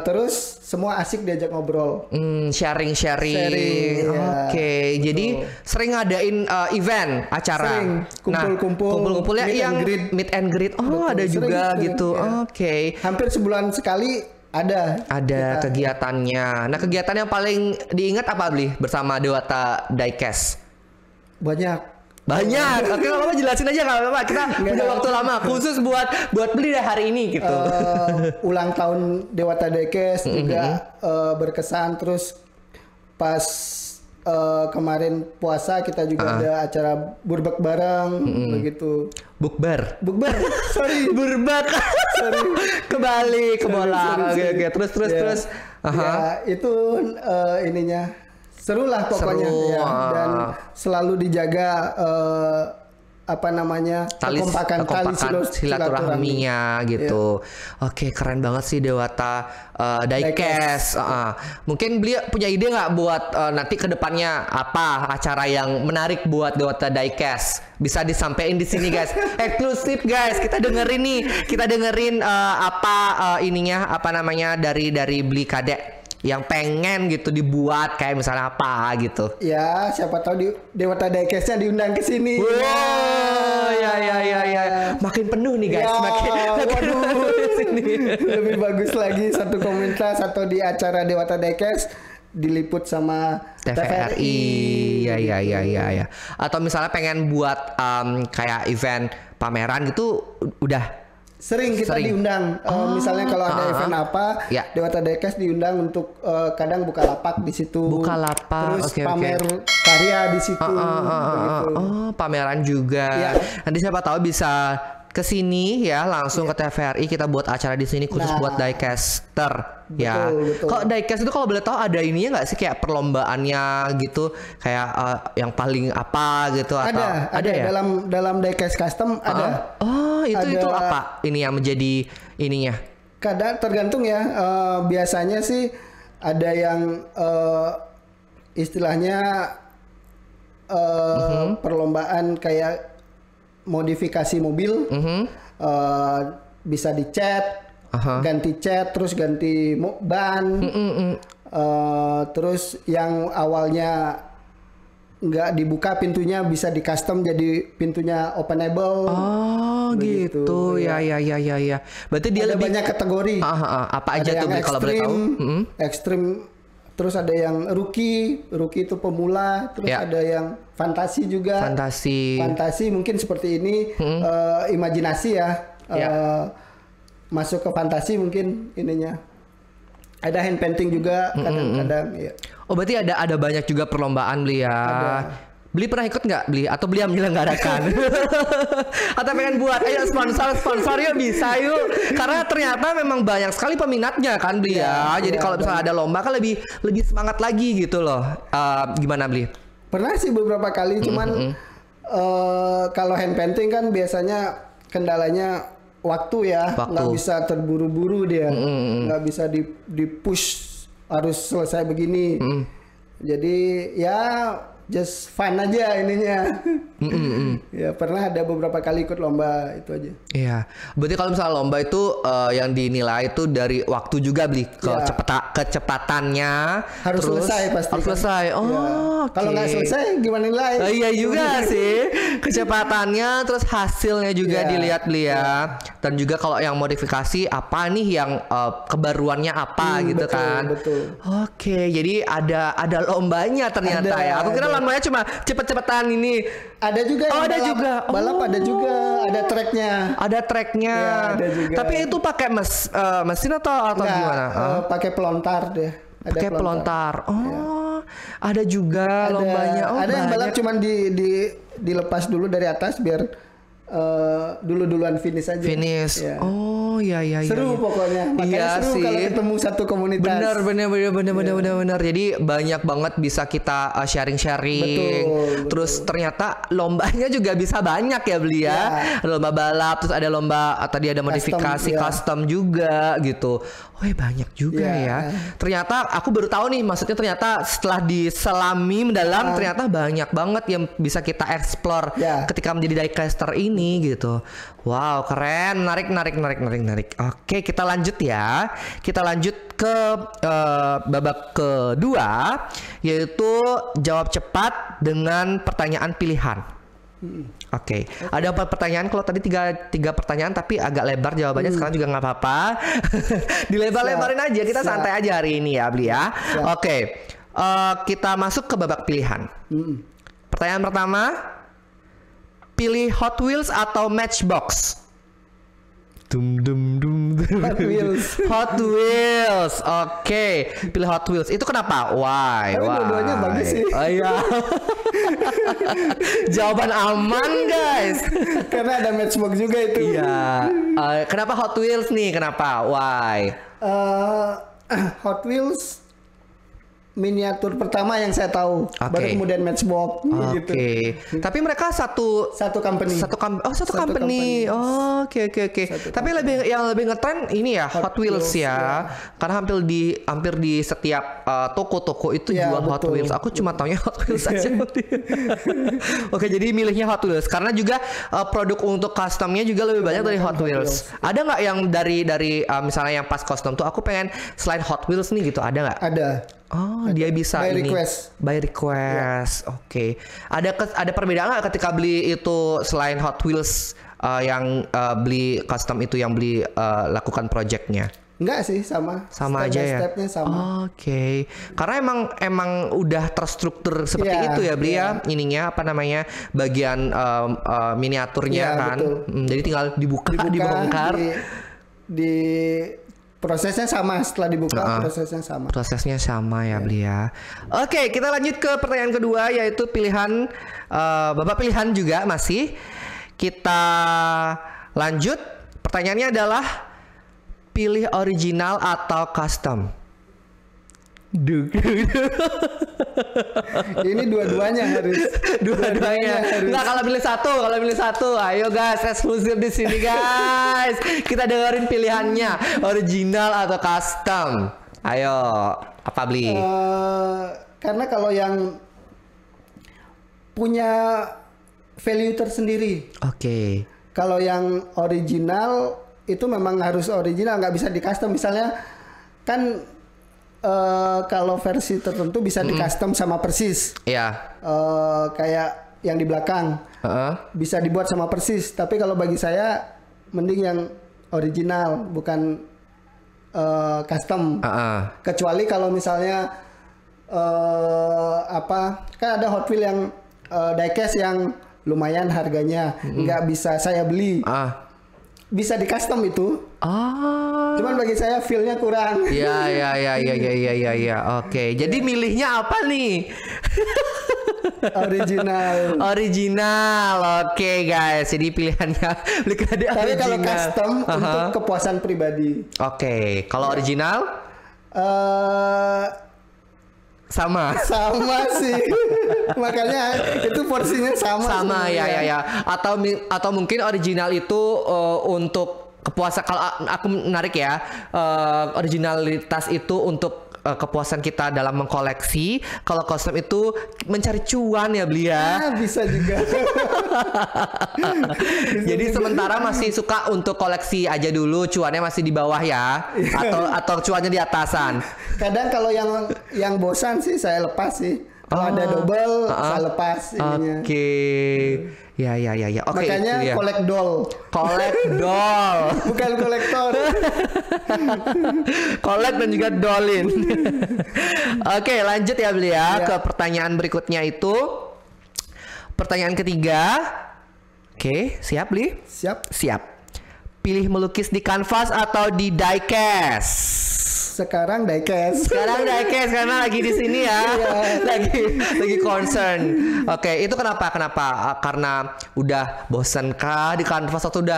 Terus semua asik diajak ngobrol, sharing. Ya. Oke, jadi sering ngadain event, acara. Sering kumpul-kumpulnya yang meet and greet. Oh, betul, ada juga sering, gitu. Ya. Oke. Hampir sebulan sekali ada kegiatannya. Nah, kegiatan yang paling diingat apa, Bli, bersama Dewata Diecast? Banyak. Oke, Bapak jelasin aja nggak apa-apa. Kita punya waktu lama khusus buat beli deh hari ini gitu. Ulang tahun Dewata Diecast juga berkesan. Terus pas kemarin puasa kita juga ada acara burbak bareng begitu. Bukber. Sorry. Burbak. Sorry. Kembali ke bola. Oke. Terus. Ya, itu ininya. Seru lah pokoknya ya, dan selalu dijaga kekompakan silaturahminya gitu. Oke, keren banget sih Dewata Diecast. Mungkin beliau punya ide nggak buat nanti kedepannya apa acara yang menarik buat Dewata Diecast? Bisa disampaikan di sini guys, eksklusif guys. Kita dengerin dari Bli Kadek yang pengen gitu dibuat kayak misalnya apa gitu. Ya, siapa tahu di Dewata Diecast-nya diundang ke sini. Wow, ya. Makin penuh nih guys, makin penuh di sini. Lebih bagus lagi satu komunitas atau di acara Dewata Diecast diliput sama TVRI. Ya. Atau misalnya pengen buat kayak event pameran gitu udah Sering diundang. Misalnya kalau ada event apa, Dewata Diecast diundang untuk kadang buka lapak di situ. Terus pamer karya di situ. Pameran juga. Ya. Nanti siapa tahu bisa ke sini ya, langsung ke TVRI kita buat acara di sini khusus buat diecaster. Betul. Kalau diecast itu kalau boleh tahu ada ininya nggak sih kayak perlombaannya gitu, kayak yang paling apa gitu atau ada ya? Dalam diecast custom ada. Itu apa ini yang menjadi ininya? Kadang tergantung ya. Biasanya sih ada yang istilahnya perlombaan kayak modifikasi mobil, bisa dicat, ganti cat, terus ganti ban, terus yang awalnya nggak dibuka pintunya bisa di custom jadi pintunya openable. Gitu. Ya. Berarti dia ada lebih banyak kategori. Apa aja tuh kalau boleh tahu? Ekstrim. Terus ada yang rookie itu pemula. Terus ada yang fantasi juga. Fantasi mungkin seperti ini. Imajinasi ya. Masuk ke fantasi mungkin ininya. Ada hand painting juga kadang-kadang. Oh, berarti ada banyak juga perlombaan Bli ya. Bli pernah ikut nggak Bli? Atau Bli yang menyelenggarakan? Atau pengen buat? Ayo sponsor yuk, bisa yuk. Karena ternyata memang banyak sekali peminatnya kan Bli ya. Jadi kalau misalnya ada lomba kan lebih semangat lagi gitu loh. Gimana Bli? Pernah sih beberapa kali, cuman kalau hand painting kan biasanya kendalanya waktu ya. Nggak bisa terburu-buru dia. Nggak bisa di push harus selesai begini. Jadi ya just fun aja ininya. Ya pernah ada beberapa kali ikut lomba itu aja. Iya. Berarti kalau misalnya lomba itu yang dinilai itu dari waktu juga beli kecepatannya Harus selesai pasti. Harus selesai. Oh, Ya. oke. Kalau nggak selesai gimana nilai? Iya juga sih. Kecepatannya terus hasilnya juga Iya. dilihat beli ya. Dan juga kalau yang modifikasi apa nih yang kebaruannya apa gitu betul, kan. betul. Oke, jadi ada lombanya ternyata Ada, ya. Aku kira ada. lombanya cuma cepet-cepetan ini. Ada juga Oh, yang ada balap, juga. balap ada Oh. juga, ada tracknya. Ada tracknya. Ya, ada juga. Tapi itu pakai mesin atau Nggak, gimana? pakai pelontar deh. Ada Pakai pelontar. Oh, ada juga Ada, lombanya. Oh, ada yang balap banyak. cuman dilepas dulu dari atas biar duluan finish aja. Finish. Ya. Oh, iya. Seru pokoknya. Makanya Iya seru sih. kalau ketemu satu komunitas. Bener. Jadi banyak banget bisa kita sharing-sharing. Betul. Terus ternyata lombanya juga bisa banyak ya beli ya. Ada lomba balap, terus ada lomba tadi ada modifikasi ya. custom juga gitu. Oh, banyak juga ya. Ternyata aku baru tahu nih, maksudnya ternyata setelah diselami mendalam ternyata banyak banget yang bisa kita explore Ya. ketika menjadi diecaster ini gitu. Wow, keren, menarik. Oke, kita lanjut ya. Kita lanjut ke babak kedua, yaitu jawab cepat dengan pertanyaan pilihan. Oke, ada 4 pertanyaan. Kalau tadi tiga pertanyaan tapi agak lebar jawabannya, sekarang juga nggak apa-apa. Dilebar-lebarin aja, kita santai aja hari ini ya, Bli ya. Oke, kita masuk ke babak pilihan. Pertanyaan pertama, pilih Hot Wheels atau Matchbox? Hot Wheels. Hot Wheels. Oke, pilih Hot Wheels. Itu kenapa? Why? Tapi dua-duanya bagus sih. Oh iya. Jawaban aman, guys. Karena ada Matchbox juga itu. Iya. Kenapa Hot Wheels nih? Kenapa? Why? Hot Wheels miniatur pertama yang saya tahu, baru kemudian Matchbox gitu. Oke. Tapi mereka satu company. Satu company. Oh, oke. Tapi yang lebih ngetren ini ya Hot Wheels ya. Karena hampir di setiap toko-toko itu Ya, jual Hot betul. Wheels. Aku cuma taunya Hot Wheels aja. Oke, jadi milihnya Hot Wheels karena juga produk untuk customnya juga lebih banyak dari Hot Wheels. Ada nggak yang dari misalnya yang pas custom tuh aku pengen selain Hot Wheels nih gitu, ada nggak? Ada. Oh, dia bisa By ini. request. By request. Oke. Ada perbedaan nggak ketika beli itu selain Hot Wheels yang beli custom itu yang beli lakukan projectnya? Enggak sih, sama. Sama Step aja by ya. Stepnya sama. Oke. Karena emang udah terstruktur seperti Iya, itu ya beli iya. ya ininya apa namanya bagian miniaturnya Iya, kan. betul. Jadi tinggal dibuka dibongkar. Di prosesnya sama, setelah dibuka prosesnya sama. Prosesnya sama ya beli ya. Oke, kita lanjut ke pertanyaan kedua yaitu pilihan babak pilihan juga masih. Kita lanjut. Pertanyaannya adalah pilih original atau custom? Ini dua-duanya harus. Dua-duanya. Enggak, kalau pilih satu. Ayo guys, eksklusif di sini guys. Kita dengerin pilihannya, original atau custom. Ayo, apa beli? Karena kalau yang punya value tersendiri. Oke. Kalau yang original itu memang harus original, nggak bisa di custom. Misalnya kan kalau versi tertentu bisa di custom sama persis. Iya. Kayak yang di belakang bisa dibuat sama persis. Tapi kalau bagi saya mending yang original, bukan custom. Kecuali kalau misalnya kan ada Hot Wheels yang diecast yang lumayan harganya, nggak bisa saya beli. Bisa di custom itu. Cuman bagi saya feel-nya kurang. Iya. Oke. Jadi milihnya apa nih? Original. Oke guys. Jadi pilihannya original. Tapi kalau custom untuk kepuasan pribadi. Oke. Kalau original? Sama sih. Makanya itu porsinya sama ya. Atau mungkin original itu untuk kepuasan. Kalau aku menarik ya, originalitas itu untuk kepuasan kita dalam mengkoleksi. Kalau custom itu mencari cuan ya beli ya. Bisa juga. Jadi sementara masih suka untuk koleksi aja dulu, cuannya masih di bawah ya, atau cuannya di atasan. Kadang kalau yang bosan sih saya lepas sih. Kalau ada double saya lepas ininya. Oke. Ya. Oke. Makanya kolek doll. Bukan kolektor. Kolek dan juga dollin. Oke, lanjut ya beli ya ke pertanyaan berikutnya itu. Pertanyaan ketiga. Oke, siap beli? Siap. Pilih melukis di kanvas atau di diecast? Sekarang diecast karena lagi di sini ya. lagi concern. Oke, itu kenapa? Karena udah bosan kah di kanvas atau udah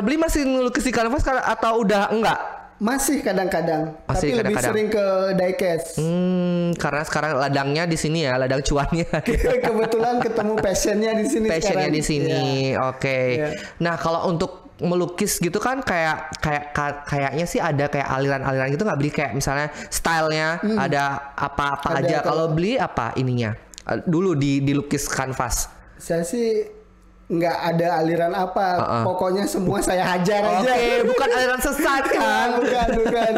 beli masih ngelukis di kanvas atau udah enggak? Masih kadang-kadang. Tapi lebih sering ke diecast. Karena sekarang ladangnya di sini ya, ladang cuannya. Kebetulan ketemu passionnya di sini. Yeah. Oke. Yeah. Nah, kalau untuk melukis gitu kan kayaknya sih ada kayak aliran-aliran gitu, nggak beli kayak misalnya stylenya ada apa-apa aja. Kalau beli apa ininya dulu dilukis kanvas? Saya sih nggak ada aliran apa, pokoknya semua saya hajar aja. Oke, bukan aliran sesat kan? bukan.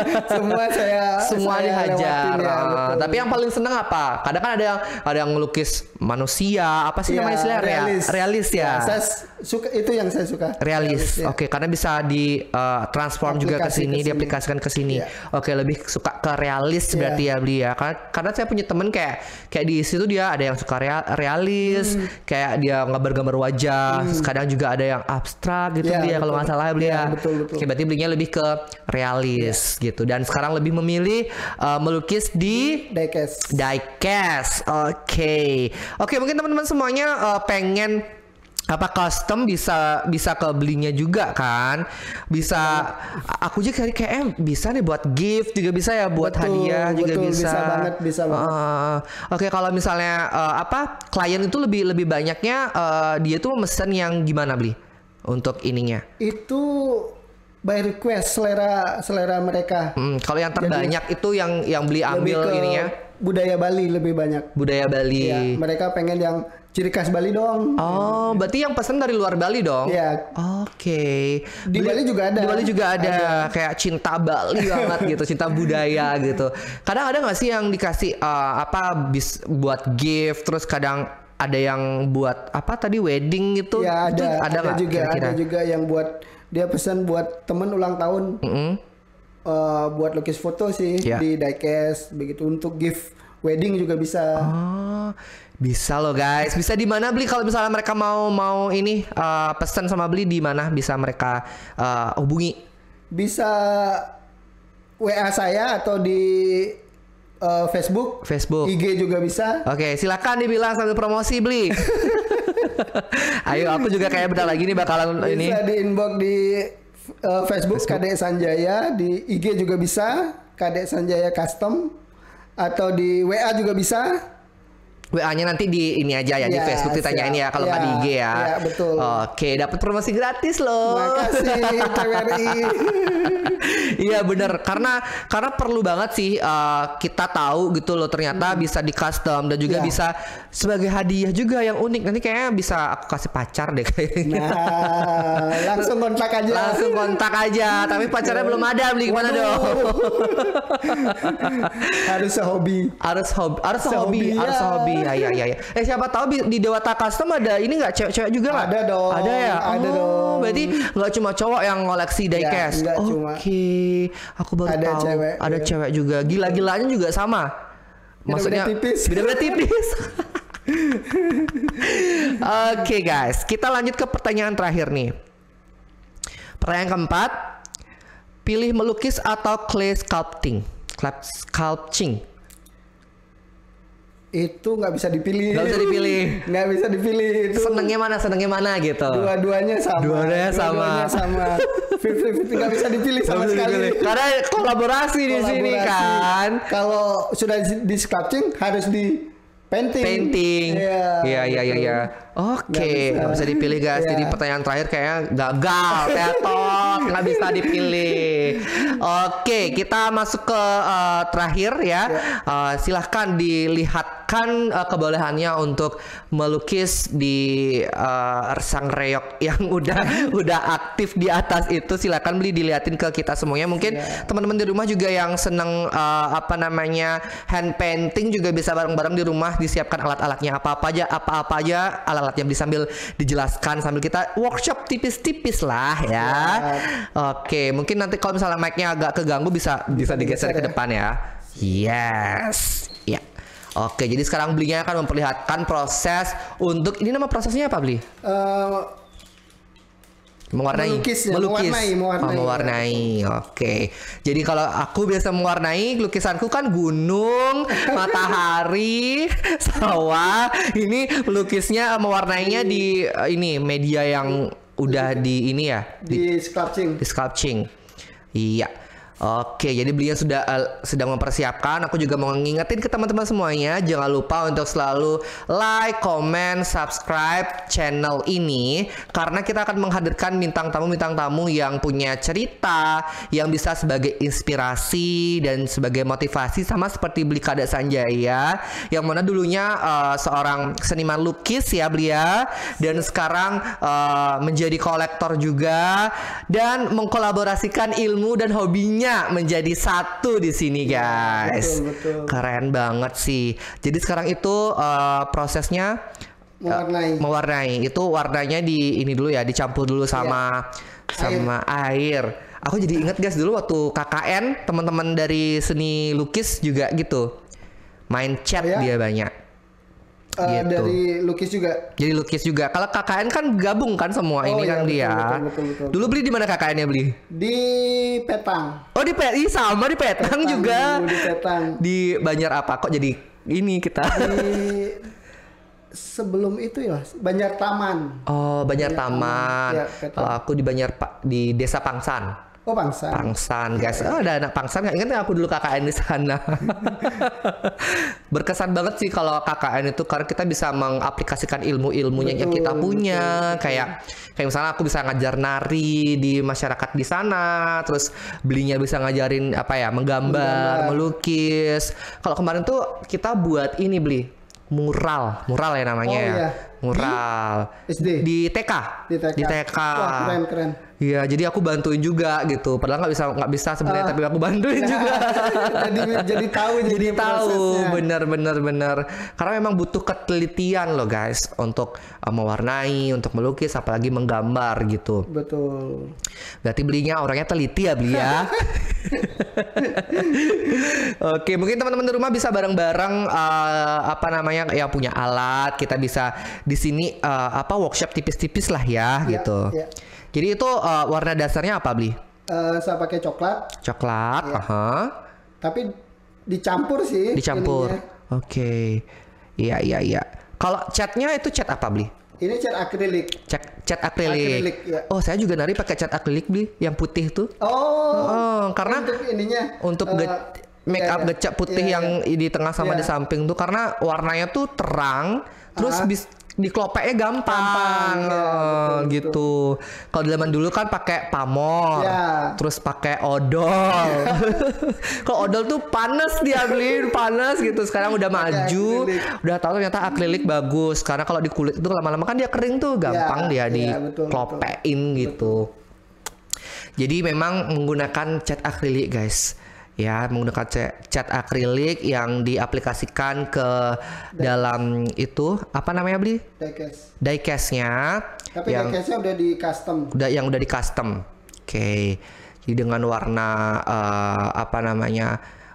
Semua dihajar. Ya, tapi yang paling seneng apa? Kadang kan ada yang ngelukis manusia, apa sih namanya istilahnya? Realis ya. Saya suka itu, yang saya suka. Realis. Ya. Oke, karena bisa di transform juga ke sini, diaplikasikan ke sini. Ya. Oke, lebih suka ke realis berarti ya beli ya. Karena saya punya temen kayak di situ dia ada yang suka realis, kayak dia gambar-gambar wajah. Terus kadang juga ada yang abstrak gitu dia kalau nggak salah beli ya. Betul. Oke, berarti belinya lebih ke realis gitu. Dan sekarang lebih memilih melukis di diecast. Oke, mungkin teman-teman semuanya pengen custom bisa ke belinya juga kan, bisa. Aku juga kayak bisa nih buat gift juga bisa ya, buat hadiah juga bisa bisa banget. Oke, kalau misalnya klien itu lebih banyaknya dia tuh mesen yang gimana beli untuk ininya? Itu by request, selera mereka. Kalau yang terbanyak itu yang beli ambil ininya budaya Bali lebih banyak. Budaya Bali. Ya, mereka pengen yang ciri khas Bali dong. Oh, berarti yang pesan dari luar Bali dong? Iya. Oke. Di Bali juga ada. Di Bali juga ada. Kayak cinta Bali banget gitu, cinta budaya gitu. Kadang ada nggak sih yang dikasih buat gift, terus kadang ada yang buat wedding gitu? Ya, ada juga. Ada juga yang buat dia pesan buat temen ulang tahun. Buat lukis foto sih di diecast begitu, untuk gift wedding juga bisa. Bisa loh guys. Bisa di mana beli kalau misalnya mereka mau ini pesan sama beli, di mana bisa mereka hubungi? Bisa WA saya atau di Facebook. IG juga bisa. Oke, silakan dibilang sambil promosi beli. Ayo, aku juga kayak bentar lagi nih bakalan bisa ini. Bisa di inbox di Facebook Kadek Sanjaya, di IG juga bisa Kadek Sanjaya Custom, atau di WA juga bisa. WA-nya nanti di ini aja ya, di Facebook ditanyain ya, kalau nggak di IG ya. Iya, betul. Oke, dapat promosi gratis loh. Makasih TWRI. Iya bener, karena perlu banget sih kita tahu gitu loh, ternyata bisa di custom dan juga bisa sebagai hadiah juga yang unik. Nanti kayaknya bisa aku kasih pacar deh kayaknya. Nah, langsung kontak aja. Tapi pacarnya belum ada, beli gimana dong? Harus hobi. Ya. Siapa tahu di Dewata Custom ada ini nggak, cewek-cewek juga nggak? Ada dong. Ada dong. Berarti nggak cuma cowok yang ngoleksi diecast. Oke. Aku baru tahu. Ada cewek juga. Gila-gilanya juga sama. Maksudnya beda-beda tipis. Oke guys, kita lanjut ke pertanyaan terakhir nih. Pertanyaan keempat, pilih melukis atau clay sculpting? Itu nggak bisa dipilih. Nggak bisa dipilih. Itu senengnya mana gitu. Dua-duanya sama. 50-50, nggak bisa dipilih sama sekali. Karena kolaborasi di sini kan. Kalau sudah di sculpting harus di Painting. Iya. Oke, nggak bisa dipilih guys. Jadi pertanyaan terakhir kayaknya gagal, tetot, nggak bisa dipilih. Oke, kita masuk ke terakhir ya. Silahkan dilihatkan kebolehannya untuk melukis di sang reok yang udah aktif di atas itu. Silahkan dilihatin ke kita semuanya. Mungkin teman-teman di rumah juga yang seneng hand painting juga bisa bareng-bareng di rumah, disiapkan alat-alatnya apa apa aja alat-alatnya bisa sambil dijelaskan sambil kita workshop tipis-tipis lah ya. Oke, mungkin nanti kalau misalnya mic-nya agak keganggu bisa digeser ke depan ya. Yes. Ya. Oke, jadi sekarang Belinya akan memperlihatkan proses untuk ini, nama prosesnya apa Beli? Mewarnai. Oke. Jadi kalau aku biasa mewarnai, lukisanku kan gunung, matahari, sawah. Ini lukisnya mewarnainya di ini media yang udah di ini ya, di sculpting. Iya. Oke, jadi Belinya sudah sedang mempersiapkan. Aku juga mau ngingetin ke teman-teman semuanya, jangan lupa untuk selalu like, comment, subscribe channel ini karena kita akan menghadirkan bintang tamu yang punya cerita yang bisa sebagai inspirasi dan sebagai motivasi, sama seperti Beli Kada Sanjaya yang mana dulunya seorang seniman lukis ya Belia, dan sekarang menjadi kolektor juga dan mengkolaborasikan ilmu dan hobinya menjadi satu di sini guys. Betul. Keren banget sih. Jadi sekarang itu prosesnya mewarnai. Itu warnanya di ini dulu ya, dicampur dulu sama air. Aku jadi ingat guys, dulu waktu KKN teman-teman dari seni lukis juga gitu. Main cat dia banyak. Gitu. Dari lukis juga. Jadi lukis juga. Kalau KKN kan gabung kan semua ini kan dia. Betul. Dulu Beli di mana KKN-nya Beli? Di Petang. Oh di sama di Petang juga. Di Petang. Di Banjar apa? Kok jadi ini kita? Sebelum itu ya Banjar Taman. Oh Banjar Taman. Ya, aku di Desa Pangsan. Oh Pangsan guys. Ada anak Pangsan nggak? Ingat aku dulu KKN di sana. Berkesan banget sih kalau KKN itu karena kita bisa mengaplikasikan ilmu-ilmunya yang kita punya. Kayak misalnya aku bisa ngajar nari di masyarakat di sana, terus Belinya bisa ngajarin menggambar, melukis. Kalau kemarin tuh kita buat ini Beli. Mural ya namanya mural di TK. Wah, keren. Iya, jadi aku bantuin juga gitu. Padahal nggak bisa sebenarnya, tapi aku bantuin juga. jadi tahu, bener. Karena memang butuh ketelitian loh guys untuk mewarnai, untuk melukis, apalagi menggambar gitu. Betul. Berarti Belinya orangnya teliti ya Beli ya. Oke, mungkin teman-teman di rumah bisa bareng-bareng yang punya alat, kita bisa di sini workshop tipis-tipis lah ya gitu. Ya. Jadi itu warna dasarnya apa Beli? Saya pakai coklat. Ya. Tapi dicampur sih. Oke. Iya. Kalau catnya itu cat apa Beli? Ini cat akrilik. Cat akrilik. Ya. Oh, saya juga nari pakai cat akrilik Beli, yang putih tuh. Karena untuk ininya. Untuk make up gecak putih yang di tengah sama di samping tuh karena warnanya tuh terang, terus diklopeknya gampang. Gitu. Kalau zaman dulu kan pakai pamor, terus pakai odol. Kalau odol tuh panas dia Beli, panas gitu. Sekarang udah maju, udah tahu ternyata akrilik bagus karena kalau di kulit itu lama-lama kan dia kering tuh, gampang dia diklopekin gitu. Jadi memang menggunakan cat akrilik guys. Ya, menggunakan cat akrilik yang diaplikasikan ke dalam itu apa namanya Beli? Diecast-nya. Tapi diecast-nya udah di custom. Udah di custom. Oke. Jadi dengan warna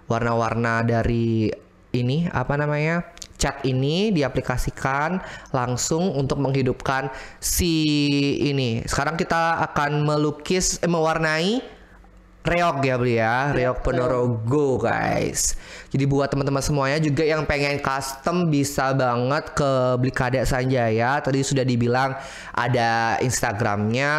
warna-warna dari ini cat ini diaplikasikan langsung untuk menghidupkan si ini. Sekarang kita akan mewarnai reok ya Beli ya, reok Ponorogo guys. Jadi buat teman-teman semuanya juga yang pengen custom bisa banget ke Beli Kada Sanjaya. Tadi sudah dibilang ada Instagramnya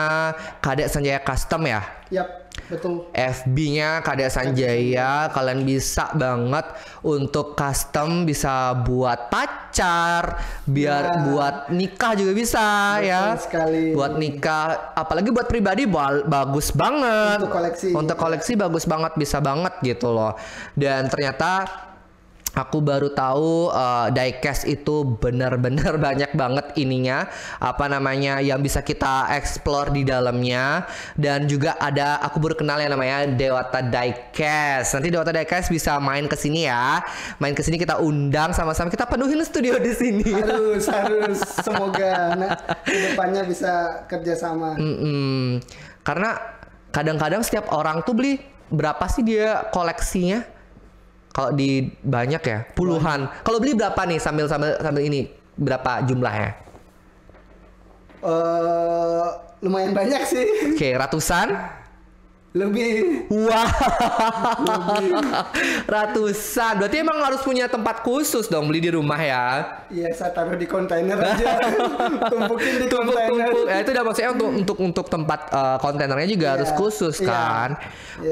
Kada Sanjaya Custom ya. Yap. Betul. FB-nya Kada Sanjaya, kalian bisa banget untuk custom, bisa buat pacar, biar buat nikah juga bisa. Betul ya. Sekali. Buat nikah, apalagi buat pribadi bagus banget. Untuk koleksi. Untuk koleksi bagus banget, bisa banget gitu loh. Dan ternyata aku baru tahu diecast itu benar-benar banyak banget ininya, apa namanya, yang bisa kita explore di dalamnya. Dan juga ada, aku baru kenal yang namanya Dewata Diecast. Nanti Dewata Diecast bisa main ke sini ya. Main ke sini, kita undang sama-sama, kita penuhin studio di sini. Harus semoga kedepannya bisa kerjasama. Karena kadang-kadang setiap orang tuh beli, berapa sih dia koleksinya? Kalau di banyak ya, puluhan. Kalau beli berapa nih sambil ini, berapa jumlahnya? Lumayan banyak sih. Oke, ratusan? Lebih. Wah, ratusan. Berarti emang harus punya tempat khusus dong beli di rumah ya? Iya, saya taruh di kontainer aja. Tumpukin di kontainer. Ya itu udah maksudnya untuk tempat kontainernya juga harus khusus kan?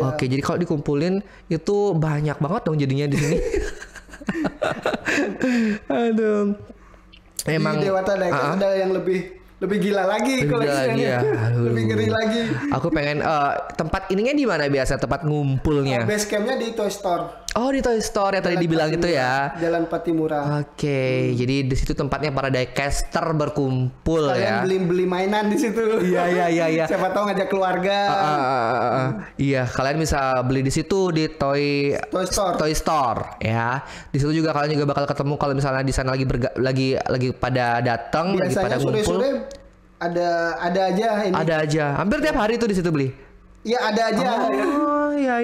Oke, jadi kalau dikumpulin itu banyak banget dong jadinya di sini. Aduh. Emang di Dewata Diecast ada yang lebih gila lagi koleksinya. Lebih ngeri lagi. Aku pengen tempat ininya di mana biasa, tempat ngumpulnya? Base campnya di Toy Store. Oh, di Toy Store yang tadi dibilang itu ya. Jalan Patimura. Oke, jadi di situ tempatnya para diecaster berkumpul. Kalian ya. beli mainan di situ. Iya. Siapa tahu ngajak keluarga. Iya, kalian bisa beli di situ di Toy Store ya. Di situ juga kalian juga bakal ketemu kalau misalnya di sana lagi pada datang, lagi pada ngumpul. Ada aja ini. Ada aja. Hampir tiap hari tuh di situ beli. Iya, ada aja. Oh, iya.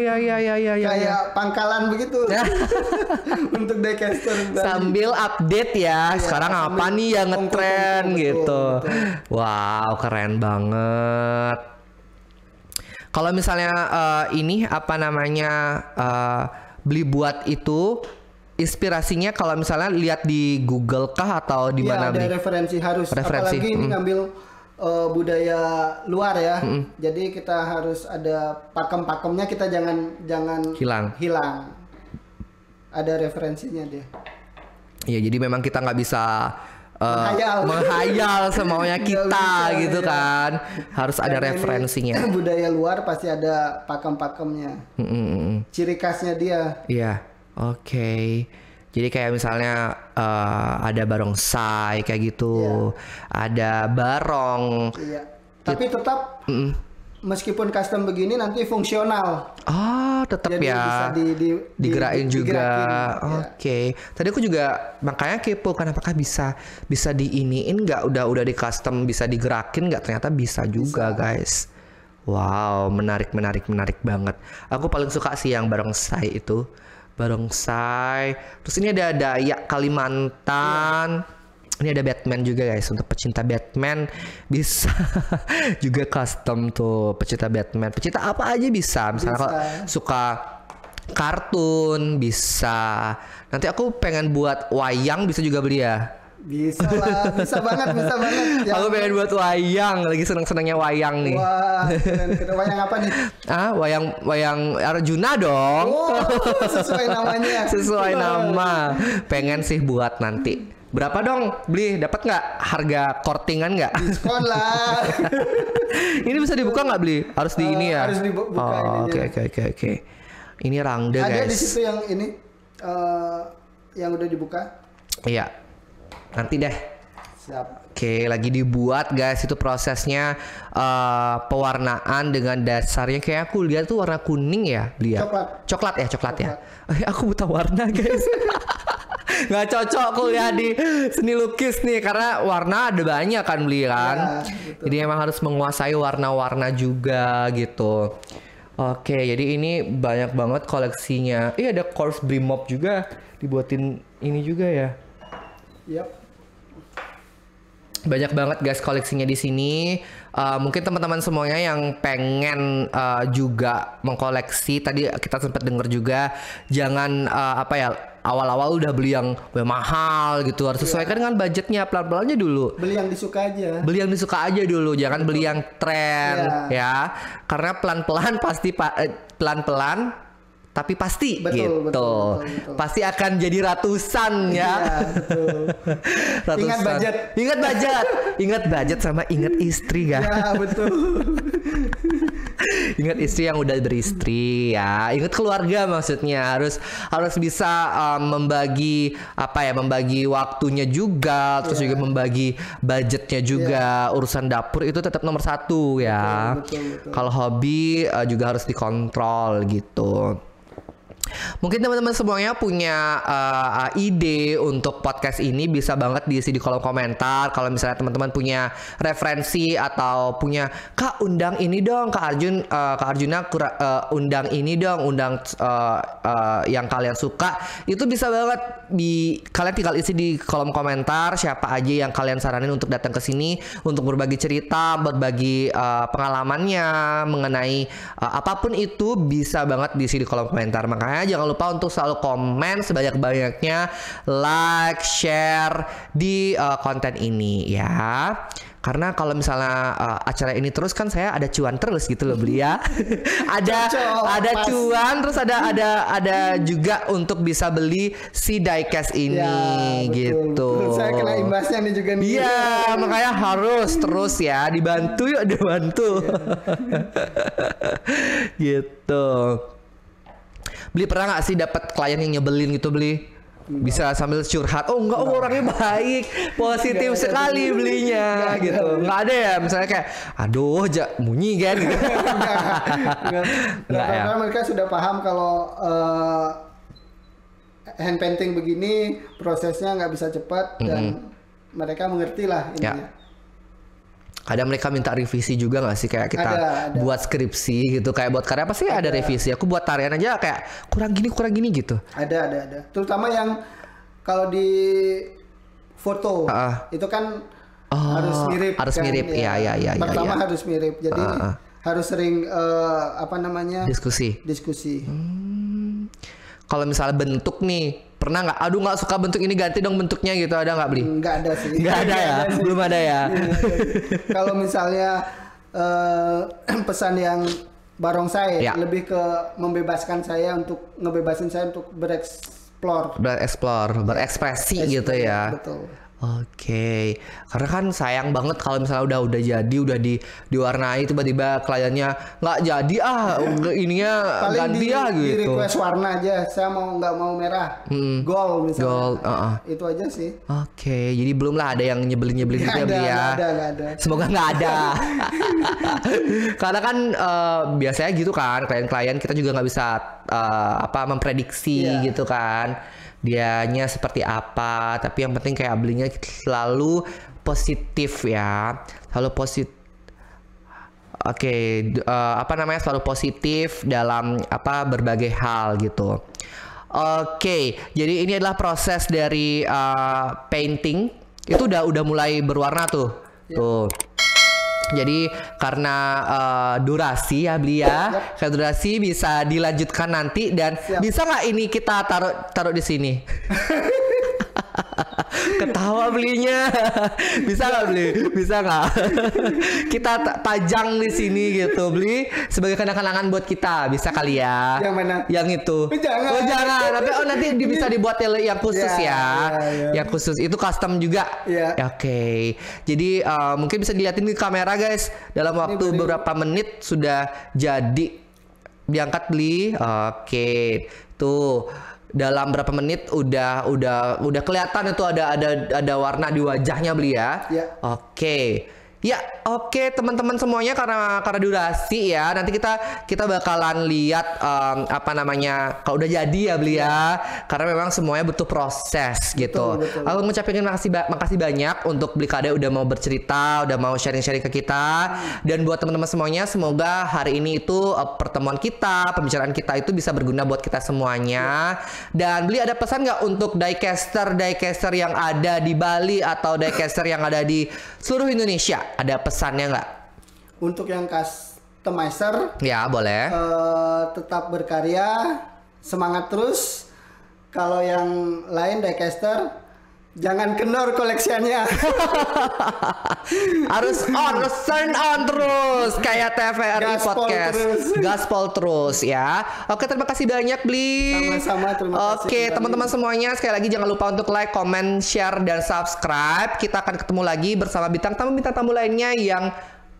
Kayak pangkalan begitu. Untuk diecaster. Sambil update ya. Sekarang apa nih yang ngetren gitu. Betul. Wow, keren banget. Kalau misalnya ini apa namanya beli buat itu, inspirasinya kalau misalnya lihat di Google kah atau di mana? Ada referensi harus. Apalagi ini ngambil budaya luar ya. Jadi kita harus ada pakem-pakemnya, kita jangan hilang. Ada referensinya dia. Iya, jadi memang kita nggak bisa menghayal semaunya kita bisa, gitu kan. Harus ada referensinya. Budaya luar pasti ada pakem-pakemnya. Ciri khasnya dia. Iya. Oke. Jadi kayak misalnya ada barongsai kayak gitu, ada barong. Iya. Tapi tetap meskipun custom begini nanti fungsional. Oh, tetap ya. Bisa digerakin juga. Oke. Tadi aku juga makanya kepo kan, apakah bisa diiniin nggak? Udah di custom bisa digerakin nggak? Ternyata bisa juga guys. Wow, menarik banget. Aku paling suka sih yang barongsai itu. Barongsai. Terus ini ada Dayak Kalimantan. Ini ada Batman juga guys. Untuk pecinta Batman bisa juga custom tuh. Pecinta Batman, pecinta apa aja bisa. Misalnya kalau suka kartun bisa. Nanti aku pengen buat wayang, bisa juga beli ya. Bisa lah, bisa banget. Aku pengen buat wayang, lagi seneng-senengnya wayang nih. Wah, wayang apa nih? Wayang Arjuna dong. Oh, sesuai namanya. Sesuai nama. Pengen sih buat nanti. Berapa dong beli? Dapat nggak harga kortingan nggak? Diskon lah. Ini bisa dibuka nggak beli? Harus di ini ya. Harus dibuka. Oke. Ini rangda guys. Ada di situ yang ini yang udah dibuka. Iya. Nanti deh. Siap. Oke, lagi dibuat guys, itu prosesnya pewarnaan dengan dasarnya kayak aku lihat tuh warna kuning ya, lihat. Coklat ya. Aku buta warna guys. Nggak cocok kuliah di seni lukis nih karena warna ada banyak kan beli kan. Ya, jadi emang harus menguasai warna-warna juga gitu. Oke, jadi ini banyak banget koleksinya. Ada course Brimob juga dibuatin ini juga ya. Yap. Banyak banget guys koleksinya di sini. Mungkin teman-teman semuanya yang pengen juga mengkoleksi, tadi kita sempat dengar juga, jangan awal-awal udah beli yang mahal gitu, harus sesuaikan dengan budgetnya. Pelan-pelannya dulu. Beli yang disuka aja. Beli yang disuka aja dulu, jangan beli yang tren ya. Karena pelan-pelan pasti pelan-pelan tapi pasti betul, gitu. Betul. Pasti akan jadi ratusan ya. Iya, betul. Ratusan. Ingat budget sama ingat istri kan. Ya, betul. Ingat istri yang udah beristri ya. Ingat keluarga maksudnya, harus bisa membagi waktunya juga, terus juga membagi budgetnya juga. Urusan dapur itu tetap nomor 1 ya. Betul. Kalau hobi juga harus dikontrol gitu. Mungkin teman-teman semuanya punya ide untuk podcast ini, bisa banget diisi di kolom komentar. Kalau misalnya teman-teman punya referensi atau punya, Kak undang ini dong, Kak Arjuna undang ini dong, undang yang kalian suka, itu bisa banget kalian tinggal isi di kolom komentar siapa aja yang kalian saranin untuk datang ke sini untuk berbagi cerita, berbagi pengalamannya mengenai apapun itu, bisa banget diisi di kolom komentar. Makanya jangan lupa untuk selalu komen sebanyak-banyaknya, like, share di konten ini ya. Karena kalau misalnya acara ini terus kan saya ada cuan terus gitu loh beli ya. ada cuan, terus ada juga untuk bisa beli si diecast ini ya, gitu. Saya kena imbasnya nih juga nih. Iya, makanya harus terus ya, dibantu yuk, dibantu. Gitu. Beli pernah nggak sih dapat klien yang nyebelin gitu beli? Bisa sambil curhat, enggak, orangnya baik, positif sekali belinya gitu. Enggak ada ya misalnya kayak aduh bunyi kan gitu. Enggak ya. Mereka sudah paham kalau hand painting begini prosesnya nggak bisa cepat dan mereka mengerti lah intinya. Ya. Kadang mereka minta revisi juga nggak sih, kayak kita ada. Buat skripsi gitu, kayak buat karya pasti ada revisi. Aku buat tarian aja kayak kurang gini gitu. Ada. Terutama yang kalau di foto itu kan harus mirip. Harus kan? mirip, iya. Pertama harus mirip, jadi harus sering diskusi. Kalau misalnya bentuk nih, pernah nggak? Aduh nggak suka bentuk ini, ganti dong bentuknya gitu, ada nggak beli? Nggak ada sih. Nggak ada ya, belum ada ya. Kalau misalnya pesan yang barongsai lebih ke ngebebasin saya untuk berekspresi gitu ya. Betul. Oke. Karena kan sayang banget kalau misalnya udah jadi, udah diwarnai, tiba-tiba kliennya nggak jadi, ininya ganti gitu. Di request warna aja, saya nggak mau merah, gold misalnya. Gold, itu aja sih. Oke, jadi belum lah ada yang nyebelin gitu ya beli ya. Nggak ada. Semoga nggak ada. Karena kan biasanya gitu kan, klien-klien kita juga nggak bisa memprediksi gitu kan. Dianya seperti apa, tapi yang penting kayak belinya selalu positif ya, selalu positif. Selalu positif dalam berbagai hal gitu. Oke, jadi ini adalah proses dari painting. Itu udah mulai berwarna tuh. Tuh. Jadi karena durasi ya beli ya, karena durasi bisa dilanjutkan nanti dan bisa nggak ini kita taruh di sini? Ketawa belinya. Bisa nggak beli? Bisa nggak? Kita pajang di sini gitu beli sebagai kenang-kenangan buat kita. Bisa kali ya? Yang mana? Yang itu. Jangan. Tapi nanti bisa dibuat yang khusus ya. Yang khusus itu custom juga. Oke. Jadi mungkin bisa dilihatin di kamera guys. Dalam waktu beberapa menit sudah jadi diangkat beli. Oke. Tuh. Dalam berapa menit udah kelihatan itu ada warna di wajahnya beli ya. Oke. Oke teman-teman semuanya, karena durasi ya, nanti kita bakalan lihat kalau udah jadi ya beli ya, karena memang semuanya butuh proses gitu. Betul. Aku ngucapin makasih banyak untuk Beli Kade udah mau bercerita, udah mau sharing-sharing ke kita. Dan buat teman-teman semuanya, semoga hari ini itu pertemuan kita, pembicaraan kita itu bisa berguna buat kita semuanya. Dan Beli ada pesan nggak untuk diecaster yang ada di Bali atau diecaster yang ada di seluruh Indonesia? Ada pesannya nggak? Untuk yang customizer, ya boleh. Tetap berkarya, semangat terus. Kalau yang lain diecaster jangan kendor koleksiannya. harus turn on terus kayak TVRI Gaspol Podcast. terus. Gaspol terus ya. Oke, terima kasih banyak Bli. Sama-sama, terima kasih Oke, kembali. teman-teman semuanya sekali lagi jangan lupa untuk like, comment, share dan subscribe. Kita akan ketemu lagi bersama bintang tamu lainnya yang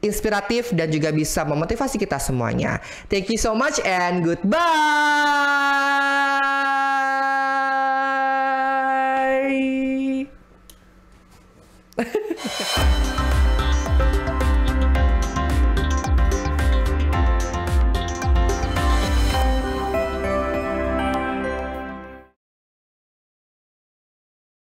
inspiratif dan juga bisa memotivasi kita semuanya. Thank you so much and goodbye.